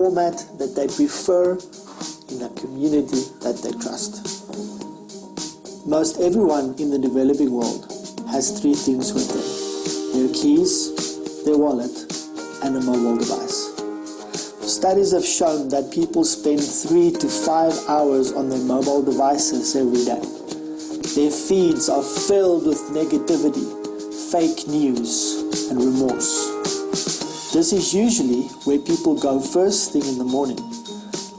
format that they prefer in a community that they trust. Most everyone in the developing world has three things with them: their keys, their wallet, and a mobile device. Studies have shown that people spend 3 to 5 hours on their mobile devices every day. Their feeds are filled with negativity, fake news, and remorse. This is usually where people go first thing in the morning,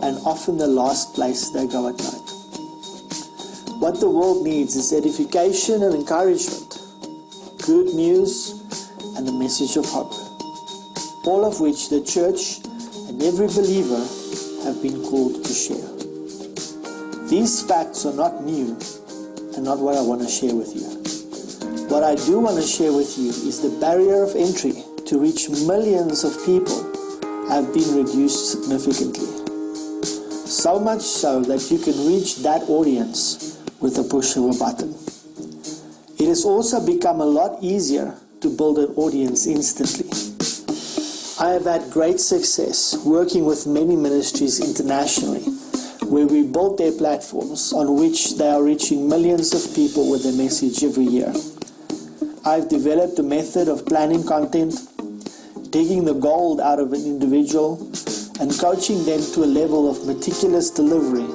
and often the last place they go at night. What the world needs is edification and encouragement, good news, and a message of hope, all of which the church and every believer have been called to share. These facts are not new and not what I want to share with you. What I do want to share with you is the barrier of entry to reach millions of people have been reduced significantly. So much so that you can reach that audience with a push of a button. It has also become a lot easier to build an audience instantly. I have had great success working with many ministries internationally, where we built their platforms on which they are reaching millions of people with their message every year. I've developed a method of planning content, digging the gold out of an individual, and coaching them to a level of meticulous delivery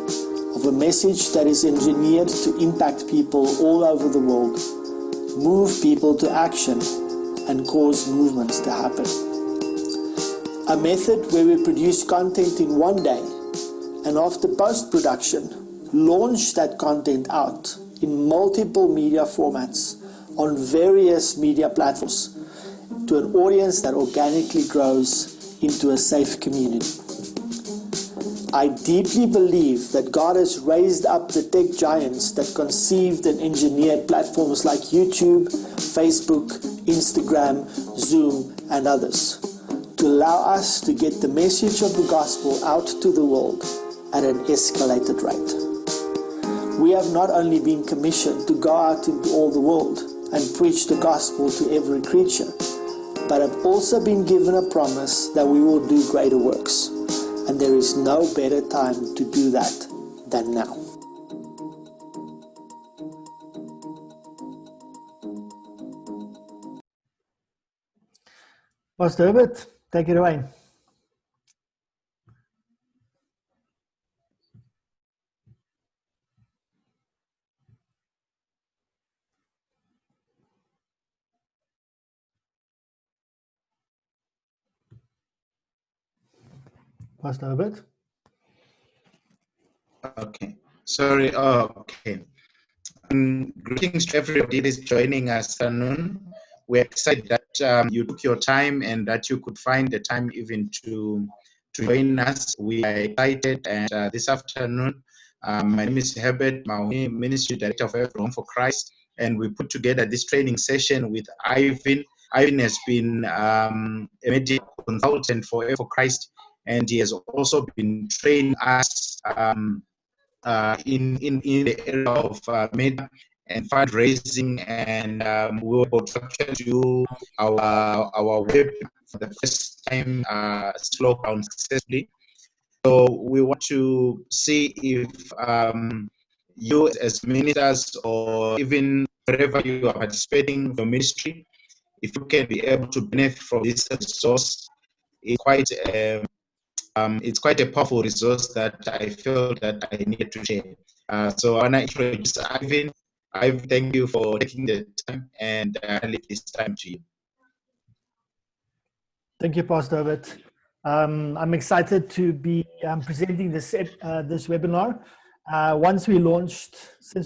of a message that is engineered to impact people all over the world, move people to action, and cause movements to happen. A method where we produce content in one day, and after post-production, launch that content out in multiple media formats on various media platforms to an audience that organically grows into a safe community. I deeply believe that God has raised up the tech giants that conceived and engineered platforms like YouTube, Facebook, Instagram, Zoom, and others to allow us to get the message of the gospel out to the world at an escalated rate. We have not only been commissioned to go out into all the world and preach the gospel to every creature, but have also been given a promise that we will do greater works. And there is no better time to do that than now. Pastor Herbert, take it away. Pastor Herbert? Okay. Sorry. Oh, okay. Greetings to everybody that is joining us this afternoon. We're excited that you took your time and that you could find the time even to join us. We are excited, and this afternoon, my name is Herbert Maui, Ministry Director of Every Home for Christ, and we put together this training session with Ivan. Ivan has been a media consultant for Every for Christ, and he has also been training us in the area of media and fundraising, and we were able to do our web for the first time slow down successfully. So we want to see if you as ministers or even wherever you are participating in your ministry, if you can be able to benefit from this resource. It's quite a powerful resource that I felt that I needed to share. So I want to introduce Ivan. Ivan, thank you for taking the time, and I leave this time to you. Thank you, Pastor Herbert. I'm excited to be presenting this webinar. Since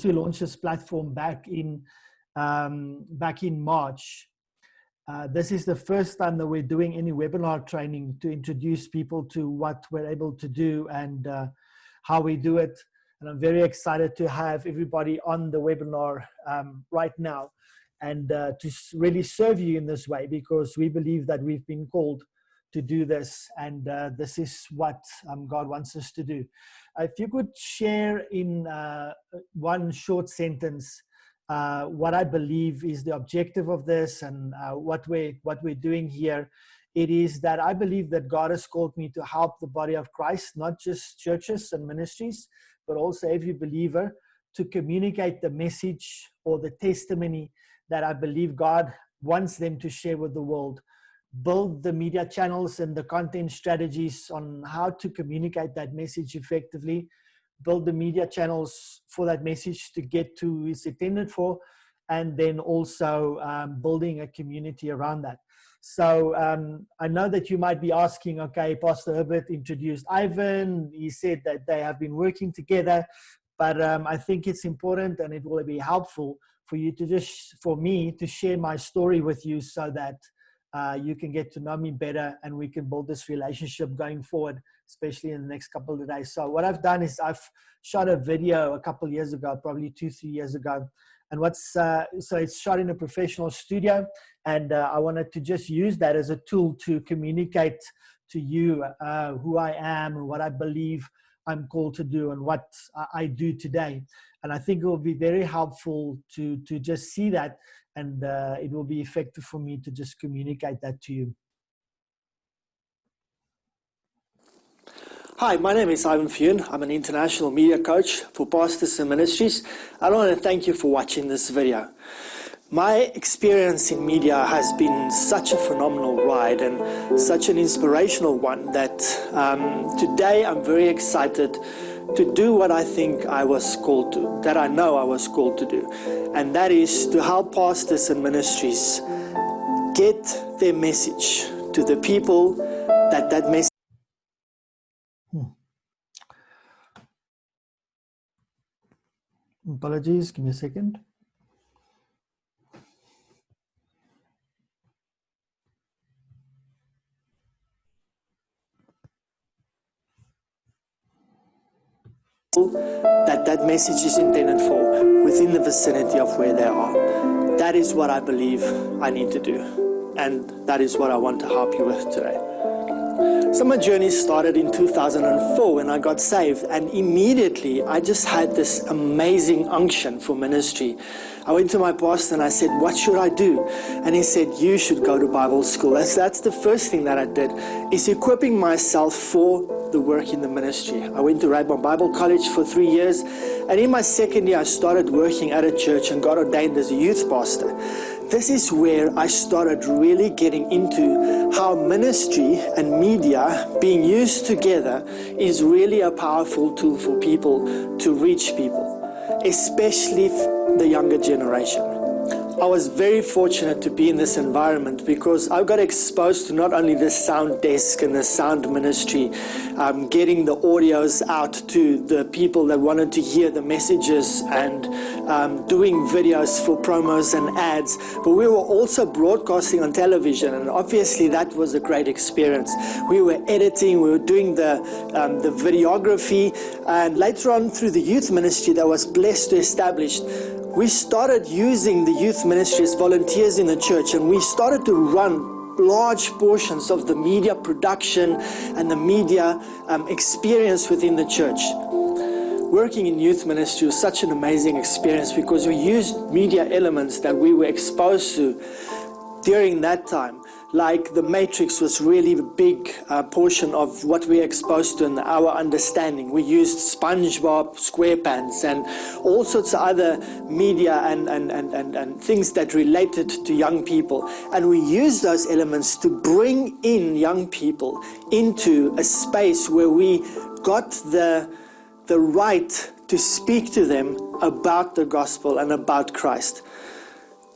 we launched this platform back in March, this is the first time that we're doing any webinar training to introduce people to what we're able to do and how we do it. And I'm very excited to have everybody on the webinar right now and to really serve you in this way, because we believe that we've been called to do this, and this is what God wants us to do. If you could share in one short sentence what I believe is the objective of this and what we're doing here. It is that I believe that God has called me to help the body of Christ, not just churches and ministries, but also every believer, to communicate the message or the testimony that I believe God wants them to share with the world. Build the media channels and the content strategies on how to communicate that message effectively. Build the media channels for that message to get to who it's intended for, and then also building a community around that. So I know that you might be asking, okay, Pastor Herbert introduced Ivan. He said that they have been working together, but I think it's important and it will be helpful for you to for me to share my story with you so that you can get to know me better and we can build this relationship going forward, especially in the next couple of days. So what I've done is I've shot a video a couple of years ago, probably 2-3 years ago. And so it's shot in a professional studio, and I wanted to just use that as a tool to communicate to you who I am and what I believe I'm called to do and what I do today. And I think it will be very helpful to just see that, and it will be effective for me to just communicate that to you. Hi, my name is Ivan Fune. I'm an international media coach for pastors and ministries. I want to thank you for watching this video. My experience in media has been such a phenomenal ride and such an inspirational one that today I'm very excited to do what I think I was called to, that I know I was called to do. And that is to help pastors and ministries get their message to the people that message. Apologies, give me a second. That message is intended for within the vicinity of where they are. That is what I believe I need to do, and that is what I want to help you with today. So my journey started in 2004 when I got saved, and immediately I just had this amazing unction for ministry. I went to my pastor and I said, what should I do? And he said, you should go to Bible school. That's the first thing that I did, is equipping myself for the work in the ministry. I went to Radbourne Bible College for 3 years, and in my second year I started working at a church and got ordained as a youth pastor. This is where I started really getting into how ministry and media being used together is really a powerful tool for people to reach people, especially the younger generation. I was very fortunate to be in this environment because I got exposed to not only the sound desk and the sound ministry, getting the audios out to the people that wanted to hear the messages, and doing videos for promos and ads. But we were also broadcasting on television, and obviously that was a great experience. We were editing, we were doing the videography, and later on through the youth ministry that I was blessed to establish, we started using the youth ministry as volunteers in the church, and we started to run large portions of the media production and the media experience within the church. Working in youth ministry was such an amazing experience because we used media elements that we were exposed to during that time. Like the Matrix was really a big portion of what we were exposed to in our understanding. We used SpongeBob, SquarePants, and all sorts of other media and things that related to young people. And we used those elements to bring in young people into a space where we got the right to speak to them about the gospel and about Christ.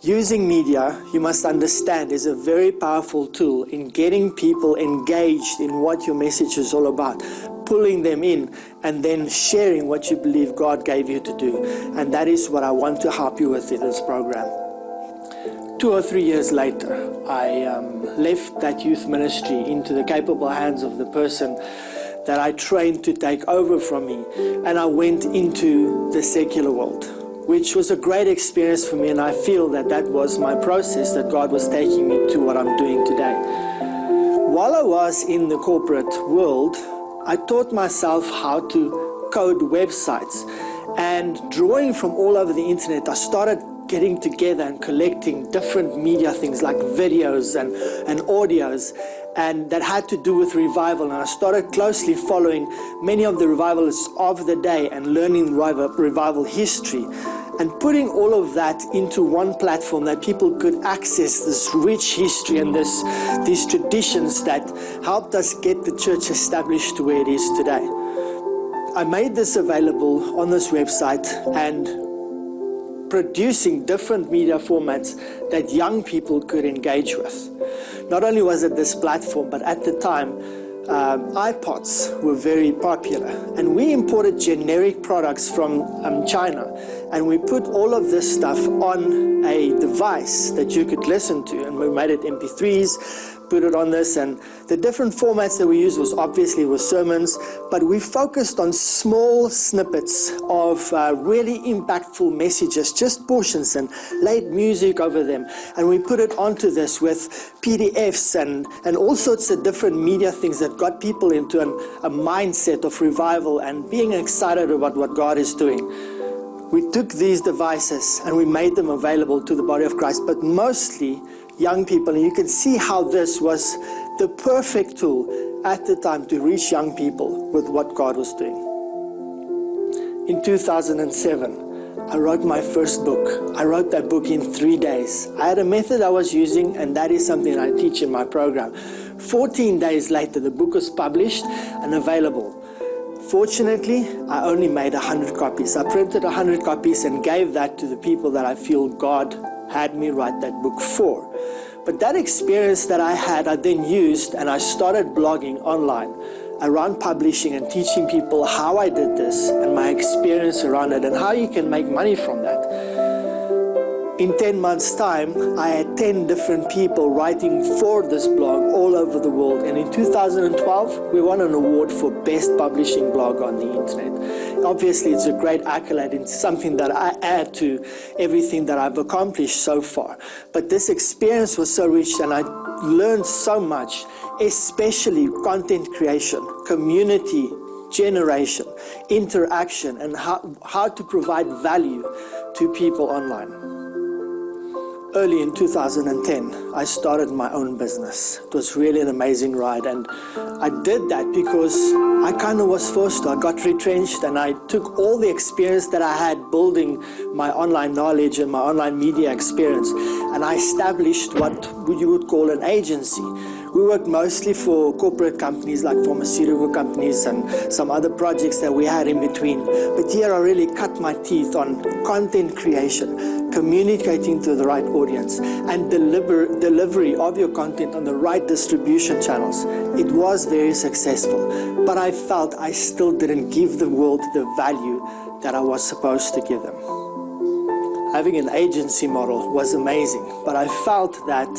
Using media, you must understand, is a very powerful tool in getting people engaged in what your message is all about, pulling them in, and then sharing what you believe God gave you to do. And that is what I want to help you with in this program. 2 or 3 years later, I left that youth ministry into the capable hands of the person that I trained to take over from me, and I went into the secular world, which was a great experience for me, and I feel that that was my process, that God was taking me to what I'm doing today. While I was in the corporate world, I taught myself how to code websites, and drawing from all over the internet, I started getting together and collecting different media things like videos and audios, and that had to do with revival. And I started closely following many of the revivalists of the day and learning revival history, and putting all of that into one platform that people could access this rich history and these traditions that helped us get the church established to where it is today. I made this available on this website and producing different media formats that young people could engage with. Not only was it this platform, but at the time, iPods were very popular, and we imported generic products from China, and we put all of this stuff on a device that you could listen to, and we made it MP3s, put it on this, and the different formats that we used was obviously sermons, but we focused on small snippets of really impactful messages, just portions, and laid music over them, and we put it onto this with PDFs and all sorts of different media things that got people into a mindset of revival and being excited about what God is doing. We took these devices and we made them available to the body of Christ, but mostly young people, and you can see how this was the perfect tool at the time to reach young people with what God was doing. In 2007, I wrote my first book. I wrote that book in 3 days. I had a method I was using, and that is something I teach in my program. 14 days later, the book was published and available. Fortunately, I only made 100 copies. I printed 100 copies and gave that to the people that I feel God had me write that book for. But that experience that I had, I then used, and I started blogging online around publishing and teaching people how I did this and my experience around it and how you can make money from that. In 10 months' time, I had 10 different people writing for this blog all over the world. And in 2012, we won an award for Best Publishing Blog on the Internet. Obviously, it's a great accolade. It's something that I add to everything that I've accomplished so far. But this experience was so rich, and I learned so much, especially content creation, community generation, interaction, and how to provide value to people online. Early in 2010, I started my own business. It was really an amazing ride, and I did that because I kind of was forced to. I got retrenched, and I took all the experience that I had building my online knowledge and my online media experience, and I established what you would call an agency. We worked mostly for corporate companies like pharmaceutical companies and some other projects that we had in between. But here I really cut my teeth on content creation, communicating to the right audience, and delivery of your content on the right distribution channels. It was very successful, but I felt I still didn't give the world the value that I was supposed to give them. Having an agency model was amazing, but I felt that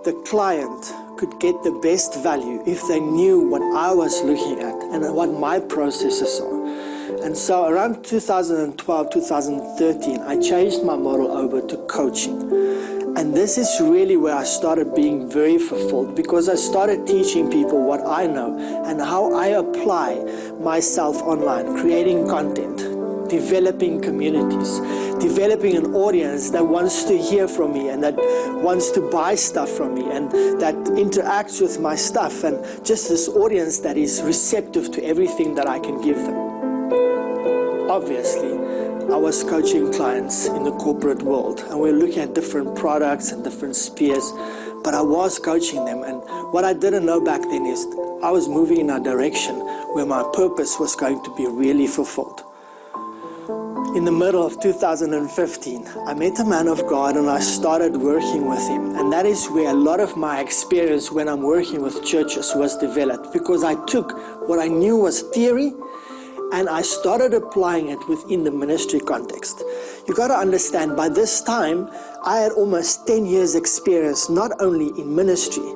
the client could get the best value if they knew what I was looking at and what my processes are. And so around 2012, 2013, I changed my model over to coaching. And this is really where I started being very fulfilled, because I started teaching people what I know and how I apply myself online, creating content, developing communities, developing an audience that wants to hear from me and that wants to buy stuff from me and that interacts with my stuff, and just this audience that is receptive to everything that I can give them. Obviously, I was coaching clients in the corporate world, and we're looking at different products and different spheres, but I was coaching them, and what I didn't know back then is I was moving in a direction where my purpose was going to be really fulfilled. In the middle of 2015, I met a man of God and I started working with him. And that is where a lot of my experience when I'm working with churches was developed, because I took what I knew was theory and I started applying it within the ministry context. You got to understand, by this time, I had almost 10 years experience, not only in ministry,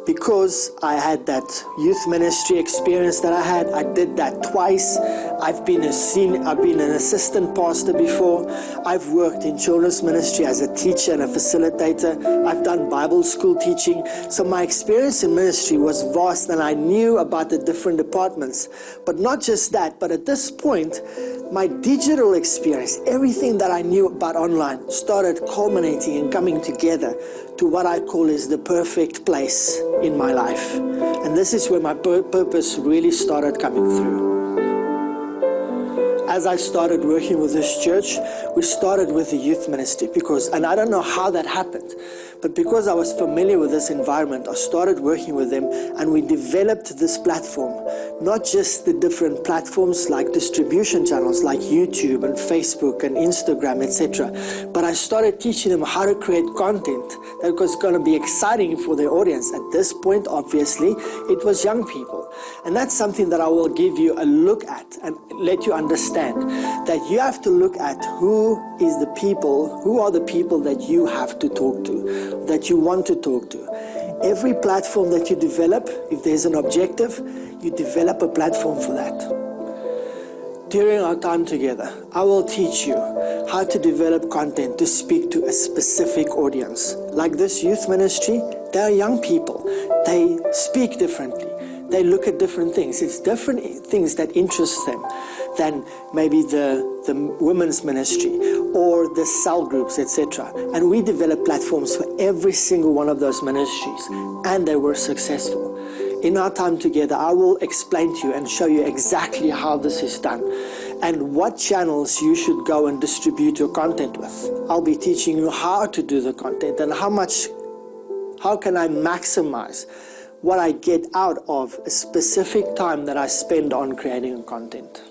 because I had that youth ministry experience that I did that twice. I've been an assistant pastor before. I've worked in children's ministry as a teacher and a facilitator. I've done Bible school teaching. So my experience in ministry was vast, and I knew about the different departments. But not just that, but at this point, my digital experience, everything that I knew about online, started culminating and coming together to what I call is the perfect place in my life. And this is where my purpose really started coming through. As I started working with this church, we started with the youth ministry and I don't know how that happened, but because I was familiar with this environment, I started working with them, and we developed this platform, not just the different platforms like distribution channels like YouTube and Facebook and Instagram, etc. But I started teaching them how to create content that was going to be exciting for their audience. At this point, obviously, it was young people. And that's something that I will give you a look at and let you understand that you have to look at who are the people that you have to talk to, that you want to talk to. Every platform that you develop, if there's an objective, you develop a platform for that. During our time together, I will teach you how to develop content to speak to a specific audience. Like this youth ministry, they are young people. They speak differently. They look at different things. It's different things that interest them than maybe the women's ministry or the cell groups, etc. And we developed platforms for every single one of those ministries, and they were successful. In our time together, I will explain to you and show you exactly how this is done and what channels you should go and distribute your content with. I'll be teaching you how to do the content and how can I maximize what I get out of a specific time that I spend on creating content.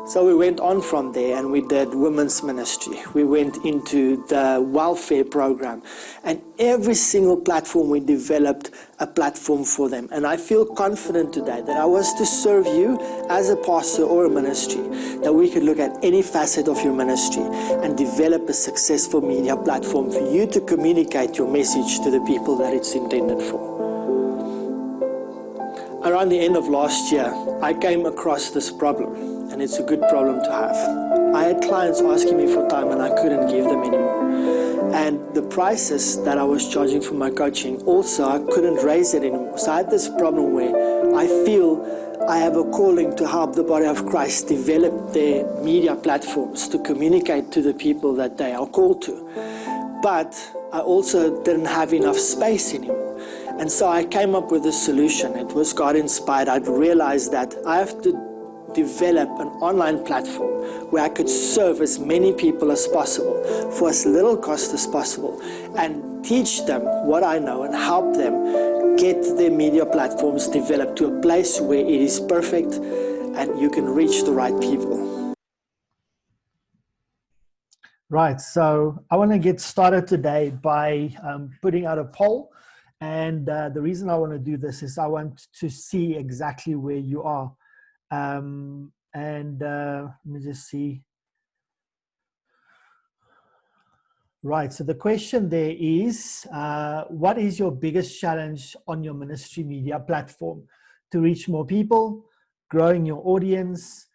So we went on from there and we did women's ministry. We went into the welfare program, and every single platform we developed a platform for them. And I feel confident today that I was to serve you as a pastor or a ministry, that we could look at any facet of your ministry and develop a successful media platform for you to communicate your message to the people that it's intended for. Around the end of last year, I came across this problem, and it's a good problem to have. I had clients asking me for time and I couldn't give them anymore. And the prices that I was charging for my coaching, also I couldn't raise it anymore. So I had this problem where I feel I have a calling to help the body of Christ develop their media platforms to communicate to the people that they are called to. But I also didn't have enough space anymore. And so I came up with a solution. It was God inspired. I'd realized that I have to develop an online platform where I could serve as many people as possible for as little cost as possible and teach them what I know and help them get their media platforms developed to a place where it is perfect and you can reach the right people. Right, so I want to get started today by putting out a poll. And the reason I want to do this is I want to see exactly where you are. Let me just see. Right, so the question there is, what is your biggest challenge on your ministry media platform to reach more people, growing your audience,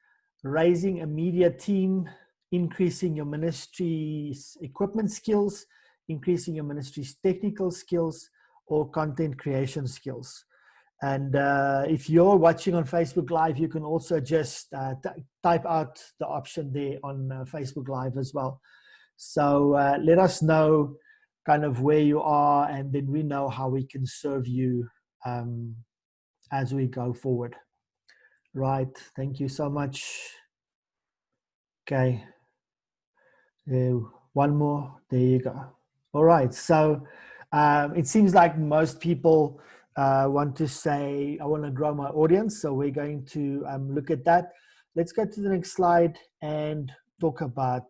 raising a media team, increasing your ministry's equipment skills, increasing your ministry's technical skills, or content creation skills? And if you're watching on Facebook Live, you can also just type out the option there on Facebook Live as well. So let us know kind of where you are, and then we know how we can serve you as we go forward. Right, thank you so much. Okay, one more, there you go. All right, so it seems like most people want to say, I want to grow my audience. So we're going to look at that. Let's go to the next slide and talk about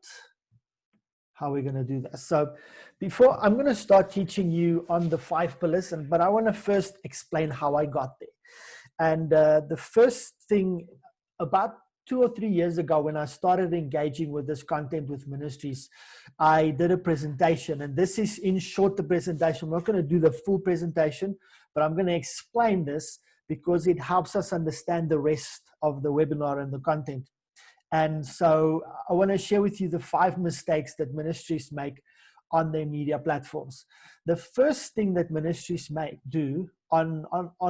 how we're going to do that. So before, I'm going to start teaching you on the 5 pillars, but I want to first explain how I got there. And the first thing, about 2 or 3 years ago, when I started engaging with this content with ministries, I did a presentation, and this is in short the presentation. I'm not going to do the full presentation, but I'm going to explain this because it helps us understand the rest of the webinar and the content. And so I want to share with you the 5 mistakes that ministries make on their media platforms. The first thing that ministries do on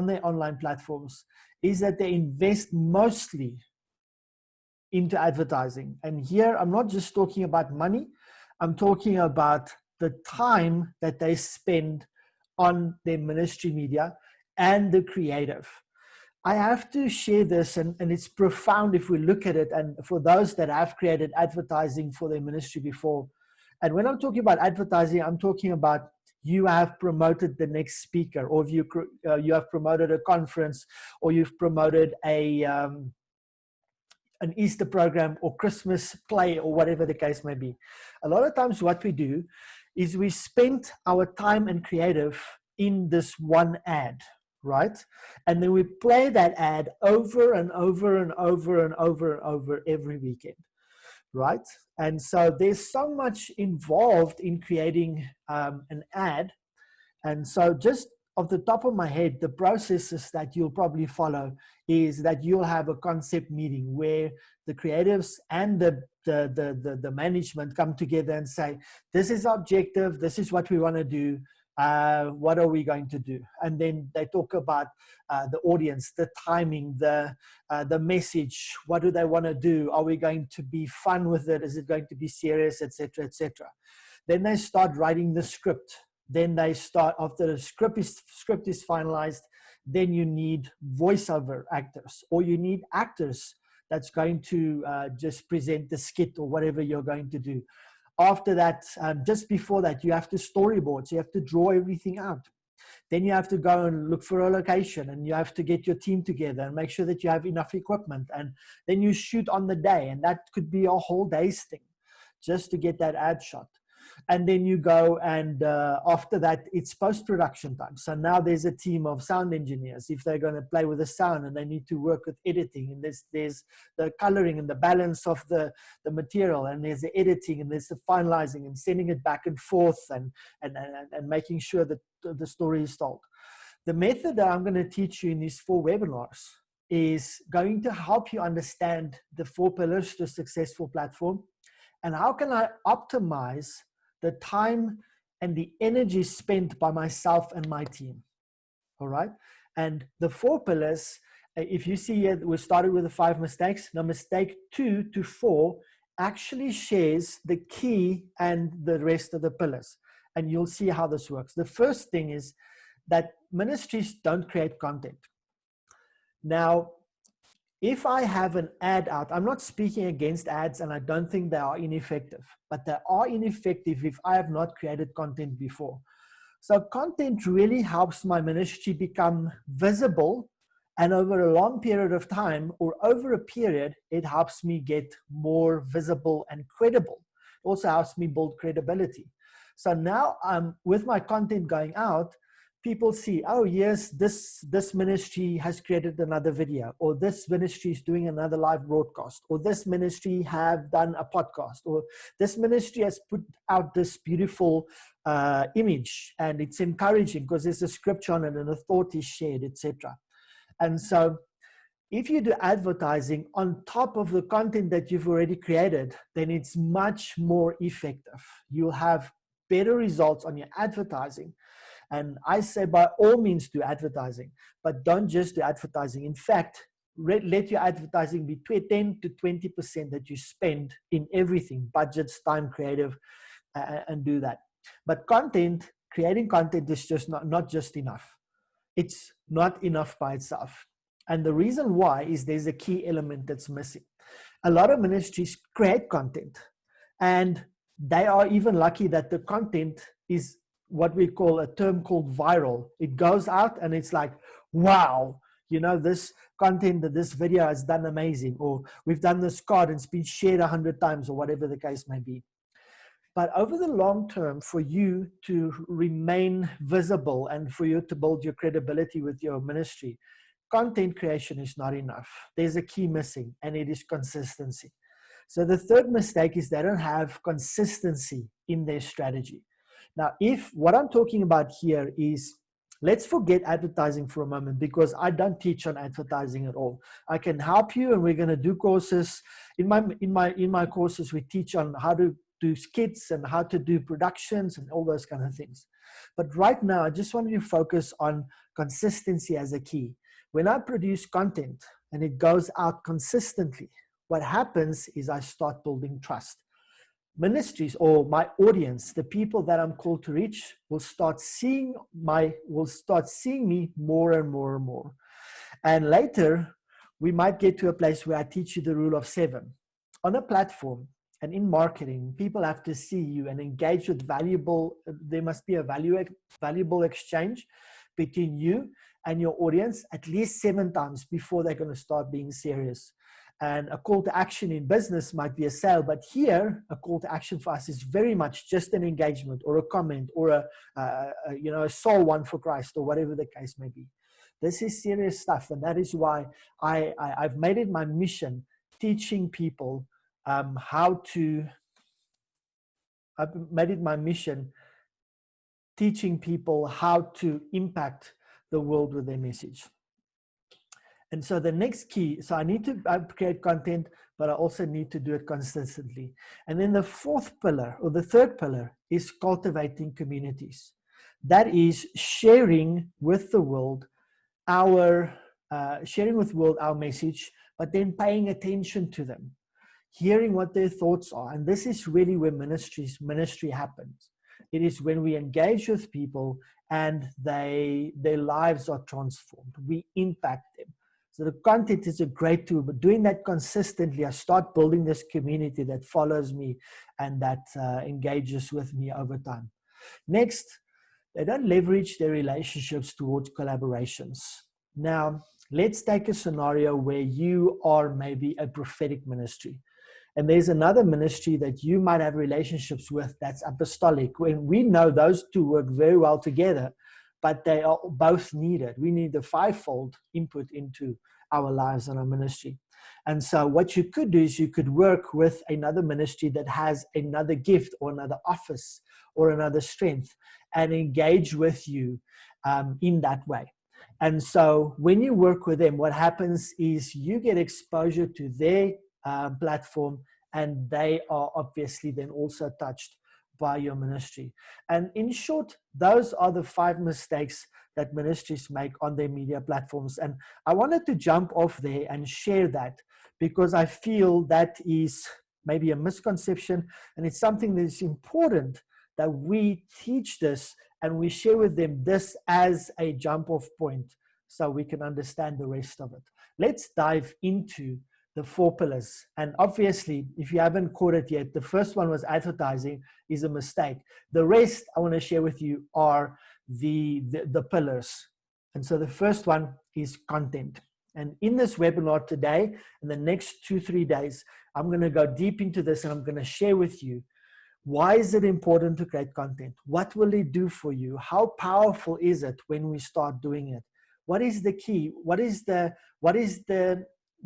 their online platforms is that they invest mostly into advertising. And here I'm not just talking about money, I'm talking about the time that they spend on their ministry media and the creative. I have to share this, and it's profound if we look at it, and for those that have created advertising for their ministry before. And when I'm talking about advertising, I'm talking about you have promoted the next speaker, or if you have promoted a conference, or you've promoted an Easter program or Christmas play, or whatever the case may be. A lot of times what we do is we spend our time and creative in this one ad, right? And then we play that ad over and over and over and over and over every weekend, right? And so there's so much involved in creating an ad. And so just off the top of my head, the processes that you'll probably follow is that you'll have a concept meeting where the creatives and the management come together and say, this is our objective, this is what we want to do, what are we going to do? And then they talk about the audience, the timing, the message, what do they want to do? Are we going to be fun with it? Is it going to be serious, etc., etc.? Then they start writing the script. Then they start, after the script is finalized, then you need voiceover actors, or you need actors that's going to just present the skit or whatever you're going to do. After that, just before that, you have to storyboard. So you have to draw everything out. Then you have to go and look for a location, and you have to get your team together and make sure that you have enough equipment. And then you shoot on the day, and that could be a whole day's thing just to get that ad shot. And then you go and after that, it's post-production time. So now there's a team of sound engineers. If they're going to play with the sound and they need to work with editing, and there's the coloring and the balance of the material, and there's the editing, and there's the finalizing and sending it back and forth, and making sure that the story is told. The method that I'm going to teach you in these 4 webinars is going to help you understand the 4 pillars to a successful platform, and how can I optimize the time and the energy spent by myself and my team. All right. And the 4 pillars, if you see here, we started with the 5 mistakes. Now, mistake 2 to 4 actually shares the key and the rest of the pillars. And you'll see how this works. The first thing is that ministries don't create content. Now, if I have an ad out, I'm not speaking against ads, and I don't think they are ineffective, but they are ineffective if I have not created content before. So content really helps my ministry become visible, and over a long period of time, or over a period, it helps me get more visible and credible. It also helps me build credibility. So now with my content going out, people see, oh yes, this ministry has created another video, or this ministry is doing another live broadcast, or this ministry have done a podcast, or this ministry has put out this beautiful image, and it's encouraging because there's a scripture on it and a thought is shared, etc. And so if you do advertising on top of the content that you've already created, then it's much more effective. You'll have better results on your advertising. And I say by all means do advertising, but don't just do advertising. In fact, let your advertising be 10 to 20% that you spend in everything, budgets, time, creative, and do that. But content, creating content is just not just enough. It's not enough by itself. And the reason why is there's a key element that's missing. A lot of ministries create content, and they are even lucky that the content is what we call a term called viral. It goes out and it's like, wow, you know, this content, that this video has done amazing, or we've done this card and it's been shared 100 times, or whatever the case may be. But over the long term, for you to remain visible and for you to build your credibility with your ministry, content creation is not enough. There's a key missing, and it is consistency. So the third mistake is they don't have consistency in their strategy. Now, if what I'm talking about here is, let's forget advertising for a moment, because I don't teach on advertising at all. I can help you, and we're going to do courses. In my courses, we teach on how to do skits and how to do productions and all those kind of things. But right now, I just want you to focus on consistency as a key. When I produce content and it goes out consistently, what happens is I start building trust. Ministries, or my audience, the people that I'm called to reach, will start seeing me more and more and more. And later, we might get to a place where I teach you the rule of 7. On a platform and in marketing, people have to see you and engage with there must be a valuable exchange between you and your audience at least 7 times before they're going to start being serious. And a call to action in business might be a sale, but here a call to action for us is very much just an engagement or a comment or a soul won for Christ, or whatever the case may be. This is serious stuff, and that is why I've made it my mission teaching people teaching people how to impact the world with their message. And so the next key, so I need to create content, but I also need to do it consistently. And then the fourth pillar, or the third pillar, is cultivating communities. That is sharing with the world our message, but then paying attention to them, hearing what their thoughts are. And this is really where ministry happens. It is when we engage with people and their lives are transformed. We impact them. So the content is a great tool, but doing that consistently, I start building this community that follows me and that engages with me over time. Next, they don't leverage their relationships towards collaborations. Now, let's take a scenario where you are maybe a prophetic ministry, and there's another ministry that you might have relationships with that's apostolic. When we know those two work very well together, but they are both needed. We need the fivefold input into our lives and our ministry. And so what you could do is you could work with another ministry that has another gift or another office or another strength and engage with you in that way. And so when you work with them, what happens is you get exposure to their platform, and they are obviously then also touched by your ministry. And in short, those are the 5 mistakes that ministries make on their media platforms. And I wanted to jump off there and share that, because I feel that is maybe a misconception, and it's something that is important that we teach this and we share with them this as a jump off point so we can understand the rest of it. Let's dive into the 4 pillars. And obviously, if you haven't caught it yet, the first one was advertising is a mistake. The rest I want to share with you are the pillars. And so the first one is content. And in this webinar today, in the next 2-3 days, I'm going to go deep into this, and I'm going to share with you, why is it important to create content? What will it do for you? How powerful is it when we start doing it? What is the key? What is the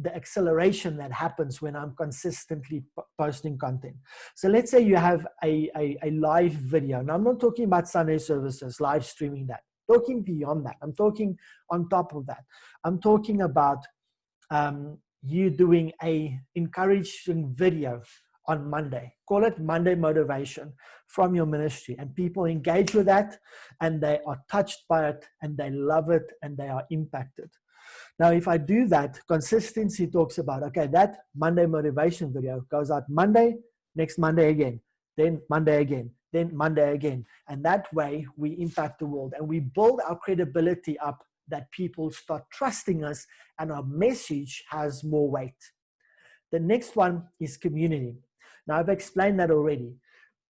acceleration that happens when I'm consistently posting content? So let's say you have a live video. Now, I'm not talking about Sunday services, live streaming that. I'm talking beyond that. I'm talking on top of that. I'm talking about you doing a encouraging video on Monday. Call it Monday Motivation from your ministry. And people engage with that, and they are touched by it, and they love it, and they are impacted. Now, if I do that, consistency talks about, okay, that Monday motivation video goes out Monday, next Monday again, then Monday again, then Monday again. And that way we impact the world, and we build our credibility up, that people start trusting us and our message has more weight. The next one is community. Now, I've explained that already.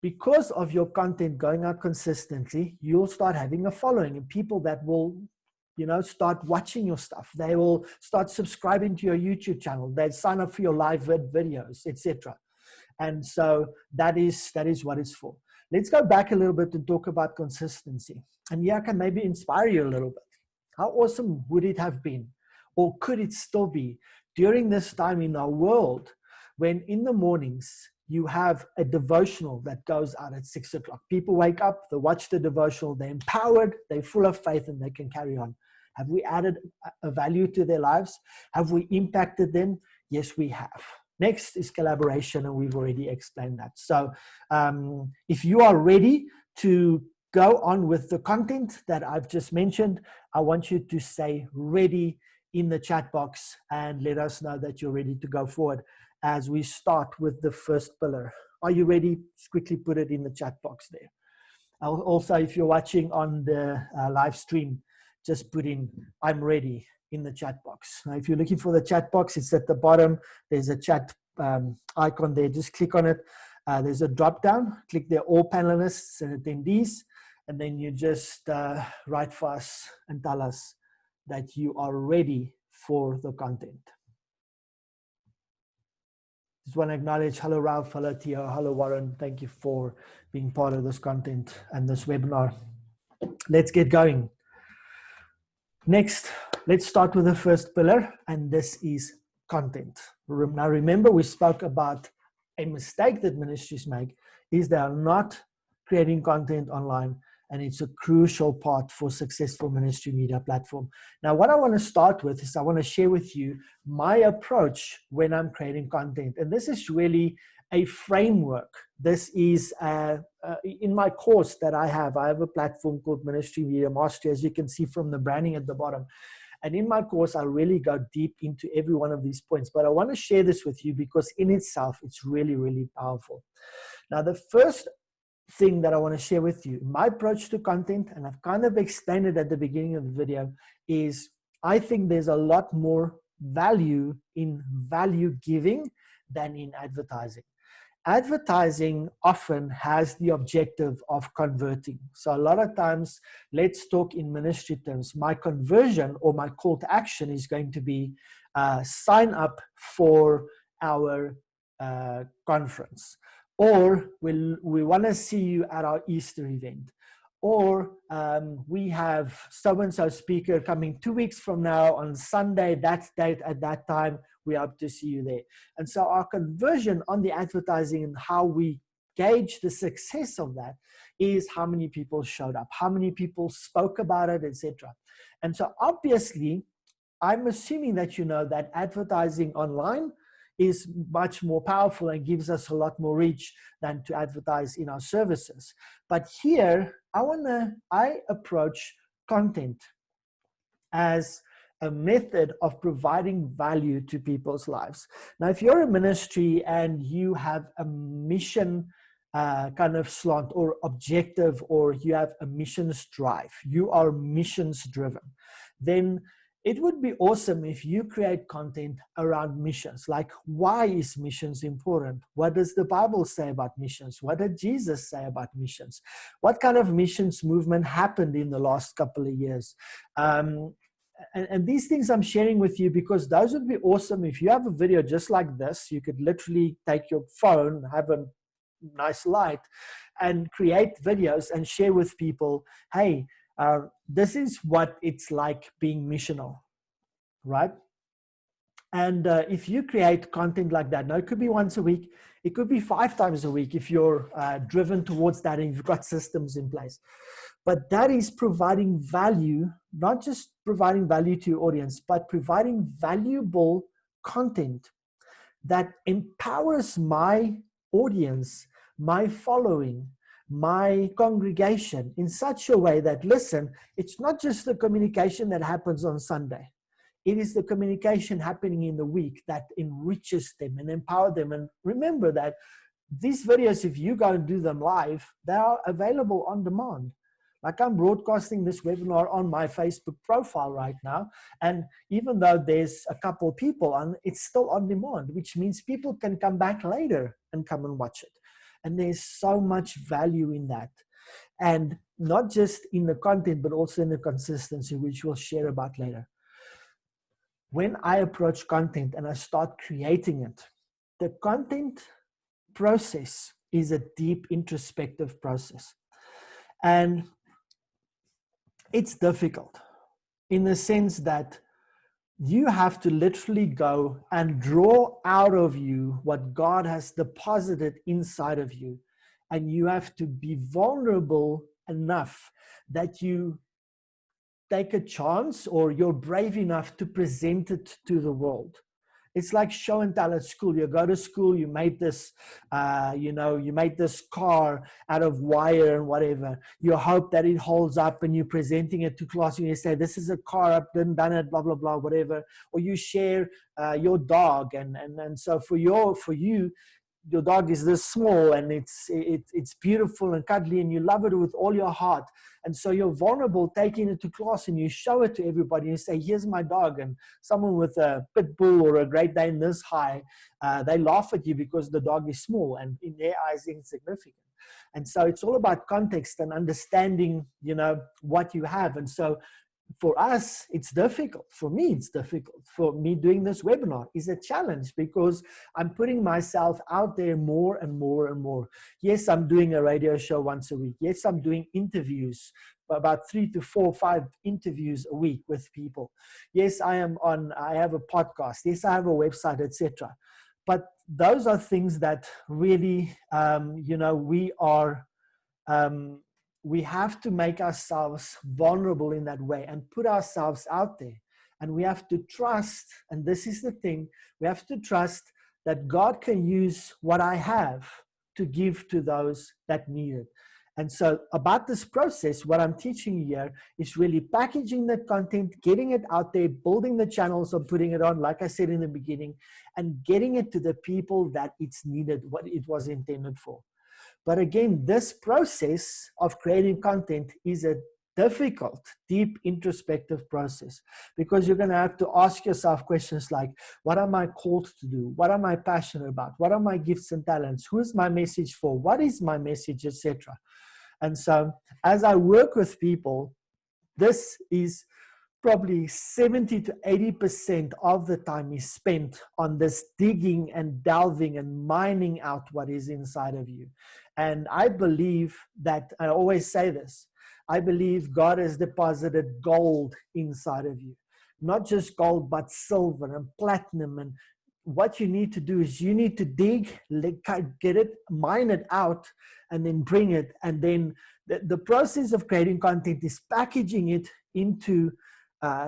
Because of your content going out consistently, you'll start having a following, and people that will start watching your stuff. They will start subscribing to your YouTube channel. They'll sign up for your live videos, etc. And so that is what it's for. Let's go back a little bit and talk about consistency. And here I can maybe inspire you a little bit. How awesome would it have been, Or could it still be during this time in our world when in the mornings you have a devotional that goes out at 6 o'clock? People wake up, they watch the devotional, they're empowered, they're full of faith, and they can carry on. Have we added a value to their lives? Have we impacted them? Yes, we have. Next is collaboration, and we've already explained that. So if you are ready to go on with the content that I've just mentioned, I want you to say ready in the chat box and let us know that you're ready to go forward as we start with the first pillar. Are you ready? Just quickly put it in the chat box there. Also, if you're watching on the live stream, just put in I'm ready in the chat box. Now, if you're looking for the chat box, it's at the bottom. There's a chat icon there. Just click on it. There's a drop down. Click there, all panelists and attendees. And then you just write for us and tell us that you are ready for the content. Just want to acknowledge, hello Ralph, hello Theo, hello Warren. Thank you for being part of this content and this webinar. Let's get going. Next, let's start with the first pillar, and this is content. Now remember, we spoke about a mistake that ministries make is they are not creating content online, and it's a crucial part for successful ministry media platform. Now, what I want to start with is I want to share with you my approach when I'm creating content. And this is really a framework. This is in my course that I have a platform called Ministry Media Mastery, as you can see from the branding at the bottom. And in my course, I really go deep into every one of these points. But I want to share this with you because in itself, it's really, really powerful. Now, the first thing that I want to share with you, my approach to content, and I've kind of explained it at the beginning of the video, is I think there's a lot more value in value giving than in advertising. Advertising often has the objective of converting. So a lot of times, let's talk in ministry terms, my conversion or my call to action is going to be sign up for our conference. Or we want to see you at our Easter event. Or we have so-and-so speaker coming 2 weeks from now on Sunday, that date at that time, we hope to see you there. And so our conversion on the advertising and how we gauge the success of that is how many people showed up, how many people spoke about it, etc. And so obviously, I'm assuming that you know that advertising online is much more powerful and gives us a lot more reach than to advertise in our services. But here, I approach content as a method of providing value to people's lives. Now, if you're a ministry and you have a mission kind of slant or objective, or you have a missions drive, you are missions driven, then it would be awesome if you create content around missions. Like, why is missions important? What does the Bible say about missions? What did Jesus say about missions? What kind of missions movement happened in the last couple of years? And these things I'm sharing with you because those would be awesome. If you have a video just like this, you could literally take your phone, have a nice light, and create videos and share with people, hey, this is what it's like being missional, right? And if you create content like that, now it could be once a week, it could be 5 times a week if you're driven towards that and you've got systems in place. But that is providing value, not just providing value to your audience, but providing valuable content that empowers my audience, my following, my congregation in such a way that, listen, it's not just the communication that happens on Sunday. It is the communication happening in the week that enriches them and empower them. And remember that these videos, if you go and do them live, they are available on demand. Like, I'm broadcasting this webinar on my Facebook profile right now. And even though there's a couple people on, it's still on demand, which means people can come back later and come and watch it. And there's so much value in that. And not just in the content, but also in the consistency, which we'll share about later. When I approach content and I start creating it, the content process is a deep introspective process. And it's difficult in the sense that you have to literally go and draw out of you what God has deposited inside of you. And you have to be vulnerable enough that you take a chance, or you're brave enough to present it to the world. It's like show and tell at school. You go to school, you made this, you made this car out of wire and whatever. You hope that it holds up, and you're presenting it to class, and you say, this is a car, I've done it, blah, blah, blah, whatever. Or you share your dog. And so for you, your dog is this small, and it's beautiful and cuddly, and you love it with all your heart. And so you're vulnerable, taking it to class, and you show it to everybody. You say, here's my dog. And someone with a pit bull or a Great Dane this high, they laugh at you because the dog is small and in their eyes insignificant. And so it's all about context and understanding, what you have. And so for us, it's difficult. For me, it's difficult. For me, doing this webinar is a challenge because I'm putting myself out there more and more and more. Yes, I'm doing a radio show once a week. Yes, I'm doing interviews, about 3 to 4, 5 interviews a week with people. Yes, I have a podcast. Yes, I have a website, etc. But those are things that really, we have to make ourselves vulnerable in that way and put ourselves out there. And we have to trust, and this is the thing, we have to trust that God can use what I have to give to those that need it. And so about this process, what I'm teaching you here is really packaging the content, getting it out there, building the channels or putting it on, like I said in the beginning, and getting it to the people that it's needed, what it was intended for. But again, this process of creating content is a difficult, deep, introspective process, because you're going to have to ask yourself questions like, what am I called to do? What am I passionate about? What are my gifts and talents? Who is my message for? What is my message, etc.? And so as I work with people, this is probably 70 to 80% of the time is spent on this digging and delving and mining out what is inside of you. And I believe that, I always say this, I believe God has deposited gold inside of you. Not just gold, but silver and platinum. And what you need to do is you need to dig, get it, mine it out, and then bring it. And then the process of creating content is packaging it into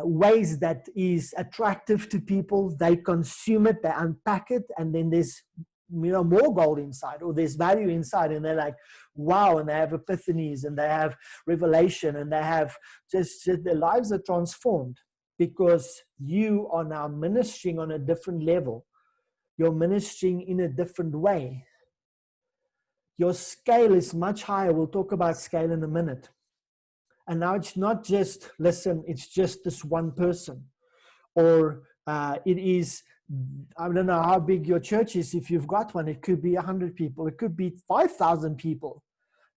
ways that is attractive to people. They consume it, they unpack it, and then there's more gold inside, or there's value inside, and they're like, wow, and they have epiphanies, and they have revelation, and they have just their lives are transformed because you are now ministering on a different level. You're ministering in a different way. Your scale is much higher. We'll talk about scale in a minute. And now it's not just, listen, it's just this one person. Or it is, I don't know how big your church is. If you've got one, it could be 100 people. It could be 5,000 people.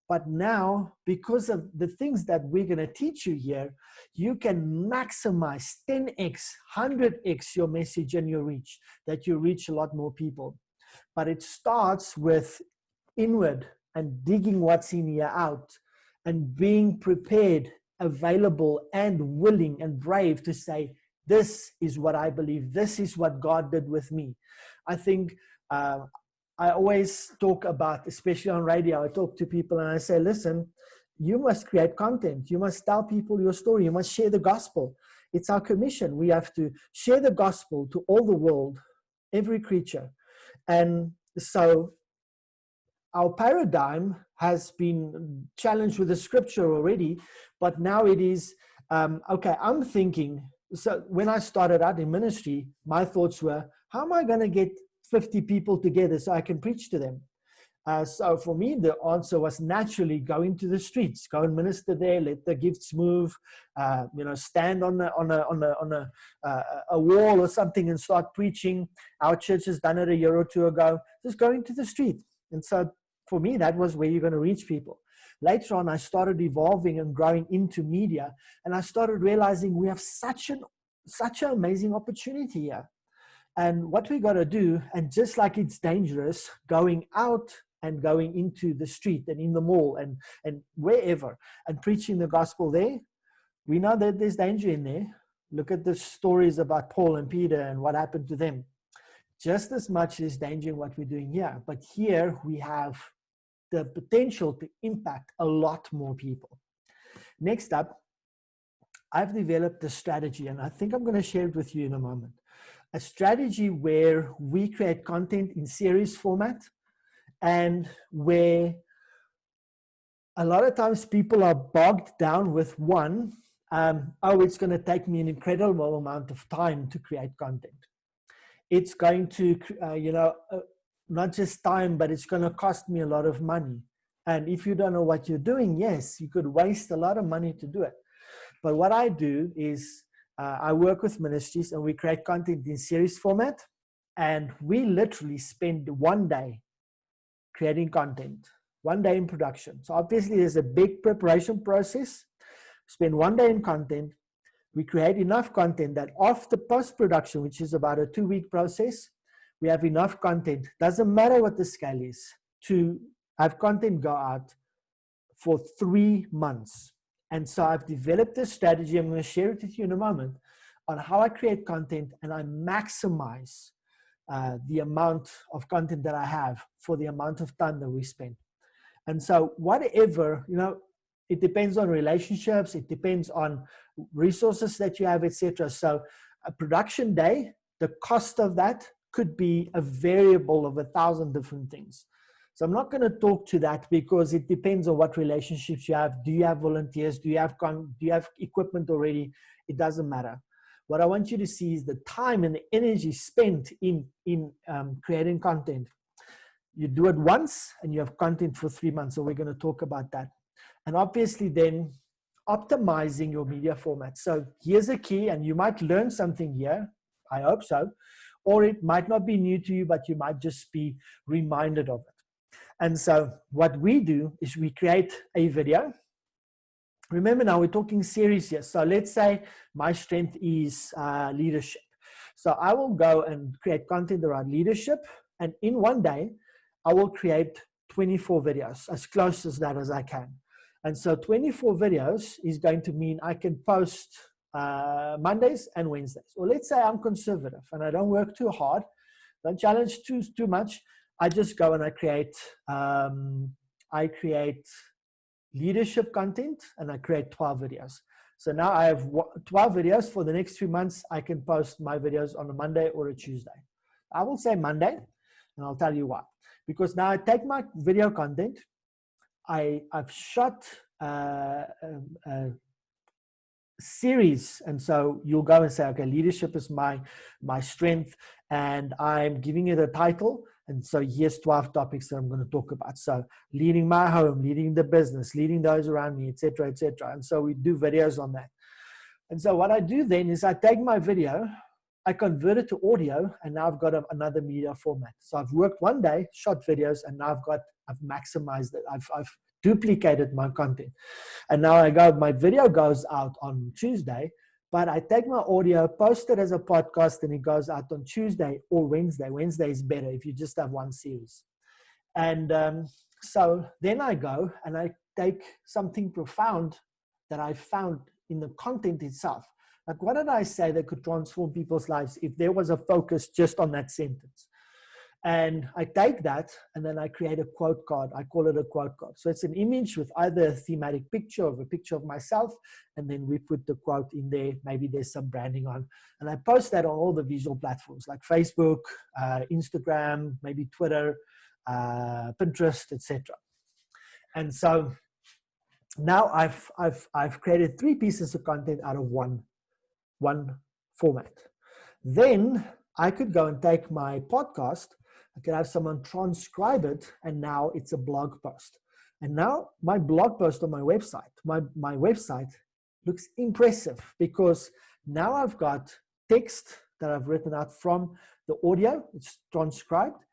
But now, because of the things that we're going to teach you here, you can maximize 10x, 100x your message and your reach, that you reach a lot more people. But it starts with inward and digging what's in here out, and being prepared, available, and willing and brave to say, this is what I believe. This is what God did with me. I think I always talk about, especially on radio, I talk to people and I say, listen, you must create content. You must tell people your story. You must share the gospel. It's our commission. We have to share the gospel to all the world, every creature. And so our paradigm has been challenged with the scripture already, but now it is, okay, I'm thinking, so when I started out in ministry, my thoughts were, how am I going to get 50 people together so I can preach to them? So for me, the answer was naturally go into the streets, go and minister there, let the gifts move, stand on a wall or something and start preaching. Our church has done it a year or two ago. Just go into the street. And so for me, that was where you're going to reach people. Later on, I started evolving and growing into media, and I started realizing we have such an amazing opportunity here. And what we got to do, and just like it's dangerous going out and going into the street and in the mall and wherever and preaching the gospel there, we know that there's danger in there. Look at the stories about Paul and Peter and what happened to them. Just as much is danger in what we're doing here. But here we have the potential to impact a lot more people. Next up, I've developed a strategy, and I think I'm going to share it with you in a moment. A strategy where we create content in series format, and where a lot of times people are bogged down with one, it's going to take me an incredible amount of time to create content. It's going to, not just time, but it's going to cost me a lot of money. And if you don't know what you're doing, yes, you could waste a lot of money to do it. But what I do is I work with Ministries, and we create content in series format. And we literally spend one day creating content, one day in production. So obviously there's a big preparation process. Spend one day in content. We create enough content that after post-production, which is about a 2-week process, we have enough content, doesn't matter what the scale is, to have content go out for 3 months. And so I've developed this strategy. I'm going to share it with you in a moment on how I create content, and I maximize the amount of content that I have for the amount of time that we spend. And so whatever, it depends on relationships, it depends on resources that you have, etc. So a production day, the cost of that could be a variable of 1,000 different things. So I'm not going to talk to that because it depends on what relationships you have. Do you have volunteers? Do you have equipment already? It doesn't matter. What I want you to see is the time and the energy spent in creating content. You do it once and you have content for 3 months. So we're going to talk about that. And obviously then optimizing your media format. So here's a key, and you might learn something here. I hope so. Or it might not be new to you, but you might just be reminded of it. And so what we do is we create a video. Remember now, we're talking series here. So let's say my strength is leadership. So I will go and create content around leadership. And in one day, I will create 24 videos, as close as that as I can. And so 24 videos is going to mean I can post Mondays and Wednesdays. Or let's say I'm conservative and I don't work too hard, don't challenge too much. I just go and I create leadership content, and I create 12 videos. So now I have 12 videos for the next 3 months. I can post my videos on a Monday or a Tuesday. I will say Monday, and I'll tell you why. Because now I take my video content, I've shot a series, and so you'll go and say, okay, leadership is my strength, and I'm giving it a title. And so here's 12 topics that I'm going to talk about. So leading my home, leading the business, leading those around me, etc., etc. And so we do videos on that. And so what I do then is I take my video, I convert it to audio, and now I've got another media format. So I've worked one day, shot videos, and now I've maximized it. I've duplicated my content. And now my video goes out on Tuesday, but I take my audio, post it as a podcast, and it goes out on Tuesday or Wednesday. Wednesday is better if you just have one series. And so then I go and I take something profound that I found in the content itself. Like, what did I say that could transform people's lives if there was a focus just on that sentence? And I take that and then I create a quote card. I call it a quote card. So it's an image with either a thematic picture of a picture of myself, and then we put the quote in there. Maybe there's some branding on. And I post that on all the visual platforms like Facebook, Instagram, maybe Twitter, Pinterest, etc. And so now I've created 3 pieces of content out of one format. Then I could go and take my podcast, I could have someone transcribe it, and now it's a blog post. And now my blog post on my website, my website looks impressive because now I've got text that I've written out from the audio, it's transcribed.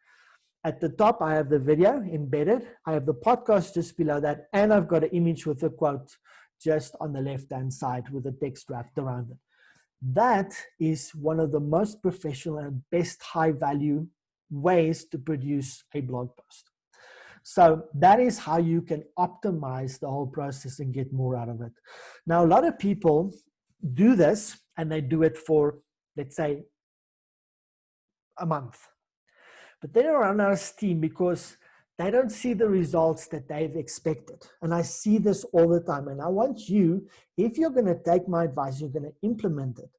At the top, I have the video embedded. I have the podcast just below that, and I've got an image with a quote just on the left-hand side with the text wrapped around it. That is one of the most professional and best high-value ways to produce a blog post. So that is how you can optimize the whole process and get more out of it. Now, a lot of people do this and they do it for, let's say, a month. But then around our team, because they don't see the results that they've expected. And I see this all the time. And I want you, if you're going to take my advice, you're going to implement it.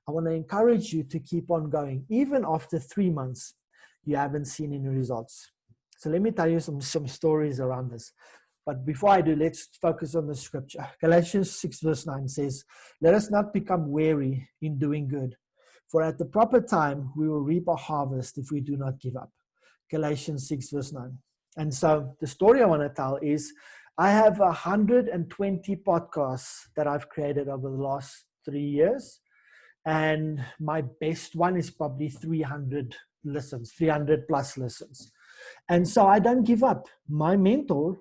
I want to encourage you to keep on going. Even after 3 months, you haven't seen any results. So let me tell you some stories around this. But before I do, let's focus on the scripture. Galatians 6 verse 9 says, "Let us not become weary in doing good, for at the proper time we will reap a harvest if we do not give up." Galatians 6 verse 9. And so the story I want to tell is, I have 120 podcasts that I've created over the last 3 years. And my best one is probably 300 listens, 300 plus listens. And so I don't give up. My mentor,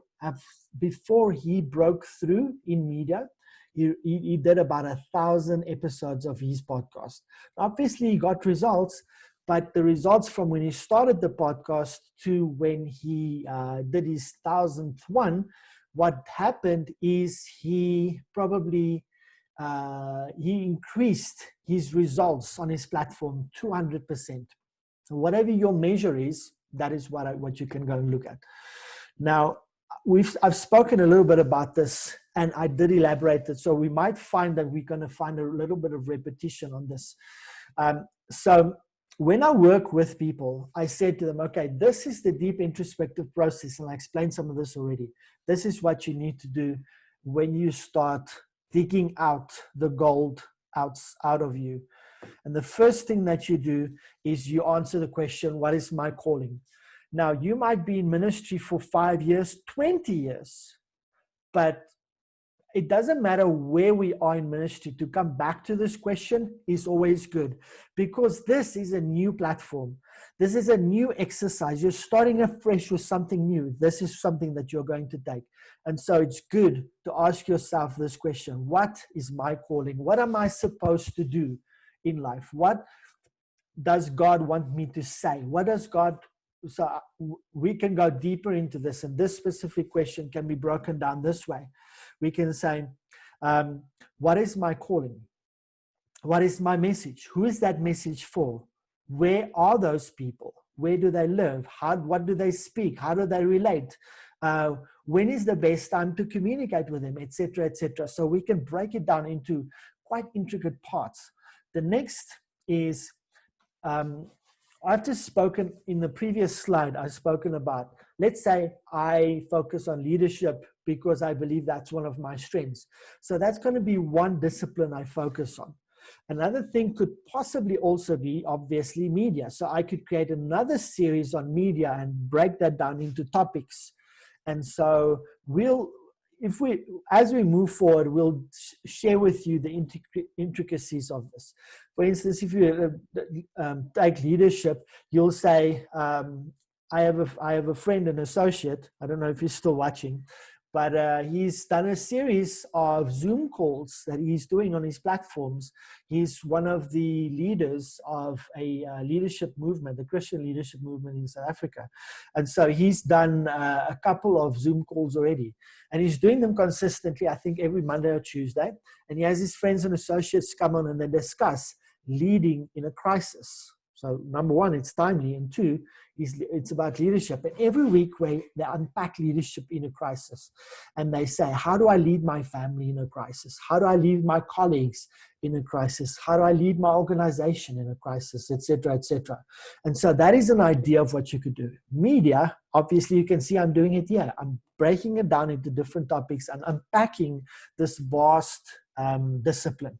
before he broke through in media, he did about 1,000 episodes of his podcast. Obviously, he got results, but the results from when he started the podcast to when he did his 1,000th one, what happened is he probably he increased his results on his platform 200%. So whatever your measure is, that is what you can go and look at. Now, I've spoken a little bit about this, and I did elaborate it. So we might find that we're going to find a little bit of repetition on this. So when I work with people, I said to them, okay, this is the deep introspective process. And I explained some of this already. This is what you need to do when you start digging out the gold out of you. And the first thing that you do is you answer the question, what is my calling? Now, you might be in ministry for 5 years, 20 years, but it doesn't matter where we are in ministry. To come back to this question is always good, because this is a new platform. This is a new exercise. You're starting afresh with something new. This is something that you're going to take. And so it's good to ask yourself this question. What is my calling? What am I supposed to do in life? What does God want me to say? What does God... So we can go deeper into this, and this specific question can be broken down this way. We can say, what is my calling? What is my message? Who is that message for? Where are those people? Where do they live? What do they speak? How do they relate? When is the best time to communicate with them, etc., etc. So we can break it down into quite intricate parts. The next is, I've just spoken in the previous slide, I've spoken about, let's say I focus on leadership because I believe that's one of my strengths. So that's going to be one discipline I focus on. Another thing could possibly also be, obviously, media. So I could create another series on media and break that down into topics. And so as we move forward, we'll share with you the intricacies of this. For instance, if you take leadership, you'll say, I have a friend, an associate. I don't know if he's still watching, but he's done a series of Zoom calls that he's doing on his platforms. He's one of the leaders of a leadership movement, the Christian leadership movement in South Africa. And so he's done a couple of Zoom calls already. And he's doing them consistently, I think every Monday or Tuesday. And he has his friends and associates come on and they discuss leading in a crisis. So number one, it's timely. And two, it's about leadership. And every week they unpack leadership in a crisis. And they say, how do I lead my family in a crisis? How do I lead my colleagues in a crisis? How do I lead my organization in a crisis, etc., etc.? And so that is an idea of what you could do. Media, obviously you can see I'm doing it here. I'm breaking it down into different topics and unpacking this vast discipline.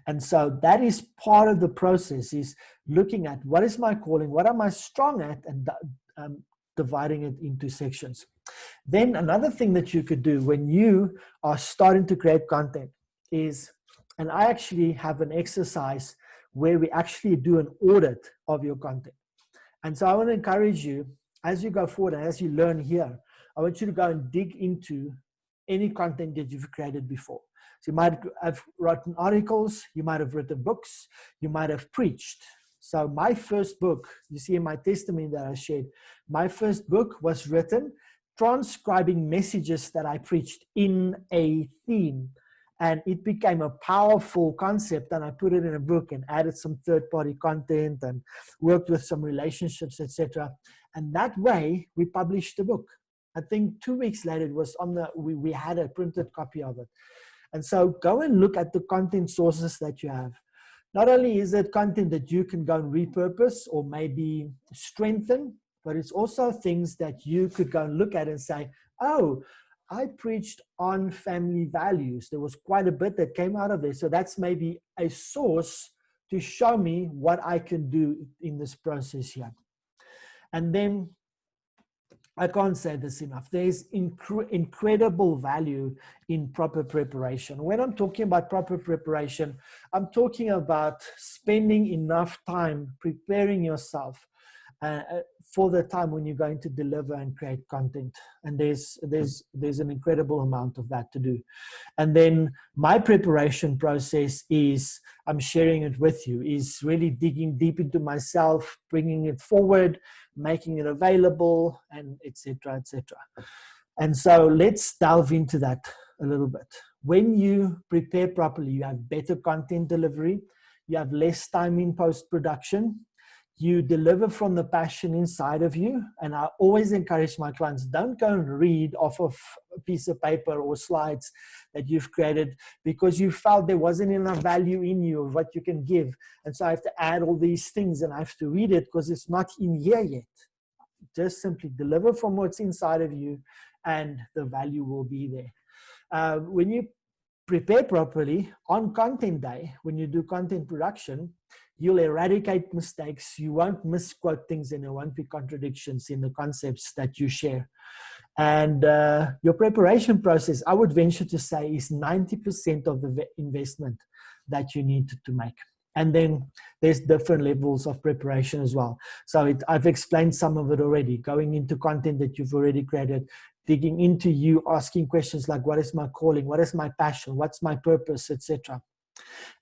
And so that is part of the process, is looking at what is my calling, what am I strong at, and dividing it into sections. Then another thing that you could do when you are starting to create content is, and I actually have an exercise where we actually do an audit of your content. And so I want to encourage you, as you go forward and as you learn here, I want you to go and dig into any content that you've created before. So you might have written articles, you might have written books, you might have preached. So my first book, you see in my testimony that I shared, my first book was written transcribing messages that I preached in a theme. And it became a powerful concept, and I put it in a book and added some third-party content and worked with some relationships, etc. And that way, we published the book. I think 2 weeks later, it was on the, we had a printed copy of it. And so go and look at the content sources that you have. Not only is it content that you can go and repurpose or maybe strengthen, but it's also things that you could go and look at and say, oh, I preached on family values. There was quite a bit that came out of there. So that's maybe a source to show me what I can do in this process here. And then I can't say this enough. There's incredible value in proper preparation. When I'm talking about proper preparation, I'm talking about spending enough time preparing yourself for the time when you're going to deliver and create content. And there's an incredible amount of that to do. And then my preparation process is, I'm sharing it with you, is really digging deep into myself, bringing it forward, making it available, and etc., etc. And so let's delve into that a little bit. When you prepare properly, you have better content delivery, you have less time in post-production, you deliver from the passion inside of you. And I always encourage my clients, don't go and read off of a piece of paper or slides that you've created because you felt there wasn't enough value in you of what you can give. And so I have to add all these things and I have to read it because it's not in here yet. Just simply deliver from what's inside of you and the value will be there. When you prepare properly on content day, when you do content production, you'll eradicate mistakes. You won't misquote things and there won't be contradictions in the concepts that you share. And your preparation process, I would venture to say, is 90% of the investment that you need to make. And then there's different levels of preparation as well. So I've explained some of it already, going into content that you've already created, digging into you, asking questions like, what is my calling? What is my passion? What's my purpose, etc.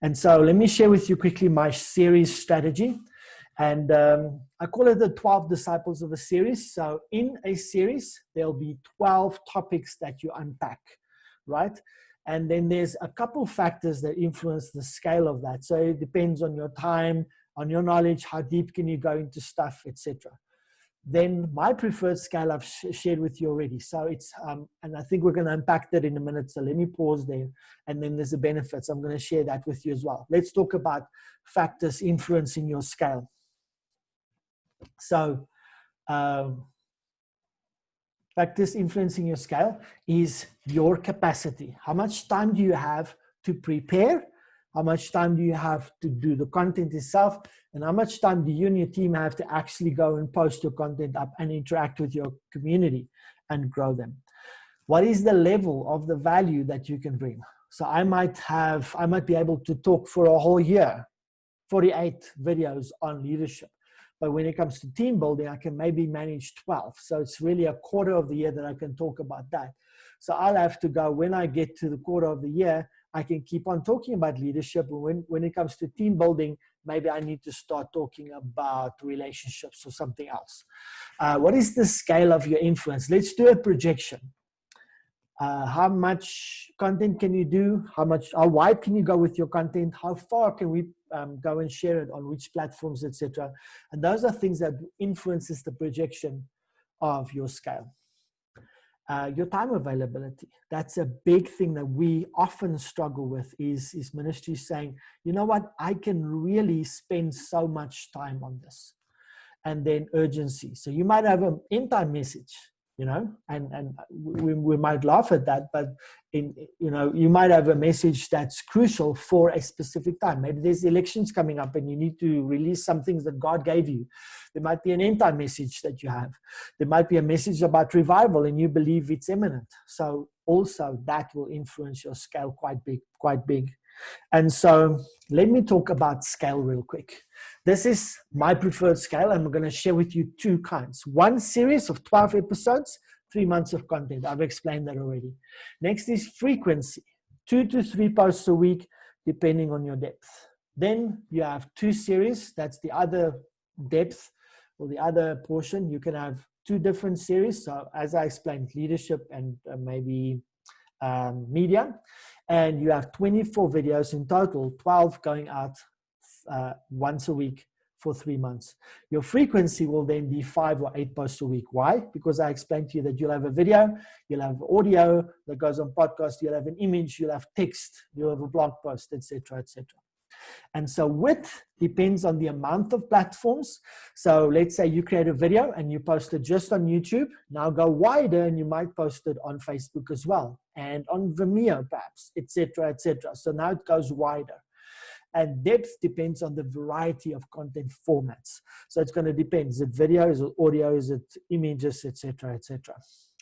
And so let me share with you quickly my series strategy. And I call it the 12 disciples of a series. So in a series, there'll be 12 topics that you unpack, right? And then there's a couple factors that influence the scale of that. So it depends on your time, on your knowledge, how deep can you go into stuff, etc. Then my preferred scale I've shared with you already. So it's, and I think we're going to unpack that in a minute. So let me pause there. And then there's the benefits. I'm going to share that with you as well. Let's talk about factors influencing your scale. So factors influencing your scale is your capacity. How much time do you have to prepare? How much time do you have to do the content itself? And how much time do you and your team have to actually go and post your content up and interact with your community and grow them? What is the level of the value that you can bring? So I might be able to talk for a whole year, 48 videos on leadership. But when it comes to team building, I can maybe manage 12. So it's really a quarter of the year that I can talk about that. So I'll have to go, when I get to the quarter of the year, I can keep on talking about leadership. When it comes to team building, maybe I need to start talking about relationships or something else. What is the scale of your influence? Let's do a projection. How much content can you do? How wide can you go with your content? How far can we go and share it on which platforms, etc.? And those are things that influences the projection of your scale. Your time availability. That's a big thing that we often struggle with is ministries saying, you know what, I can really spend so much time on this. And then urgency. So you might have an end time message, you know, and we might laugh at that, but you might have a message that's crucial for a specific time. Maybe there's elections coming up and you need to release some things that God gave you. There might be an end time message that you have. There might be a message about revival and you believe it's imminent. So also that will influence your scale quite big. And so let me talk about scale real quick. This is my preferred scale. I'm going to share with you two kinds. One series of 12 episodes, 3 months of content. I've explained that already. Next is frequency, 2 to 3 posts a week, depending on your depth. Then you have 2 series. That's the other depth or the other portion. You can have 2 different series. So as I explained, leadership and maybe media. and you have 24 videos in total, 12 going out once a week for 3 months. Your frequency will then be 5 or 8 posts a week. Why? Because I explained to you that you'll have a video, you'll have audio that goes on podcast, you'll have an image, you'll have text, you'll have a blog post, etc., etc. And so width depends on the amount of platforms. So let's say you create a video and you post it just on YouTube. Now go wider and you might post it on Facebook as well, and on Vimeo perhaps, etc., etc. So now it goes wider. And depth depends on the variety of content formats. So it's going to depend. Is it video? Is it audio? Is it images, etc., etc.?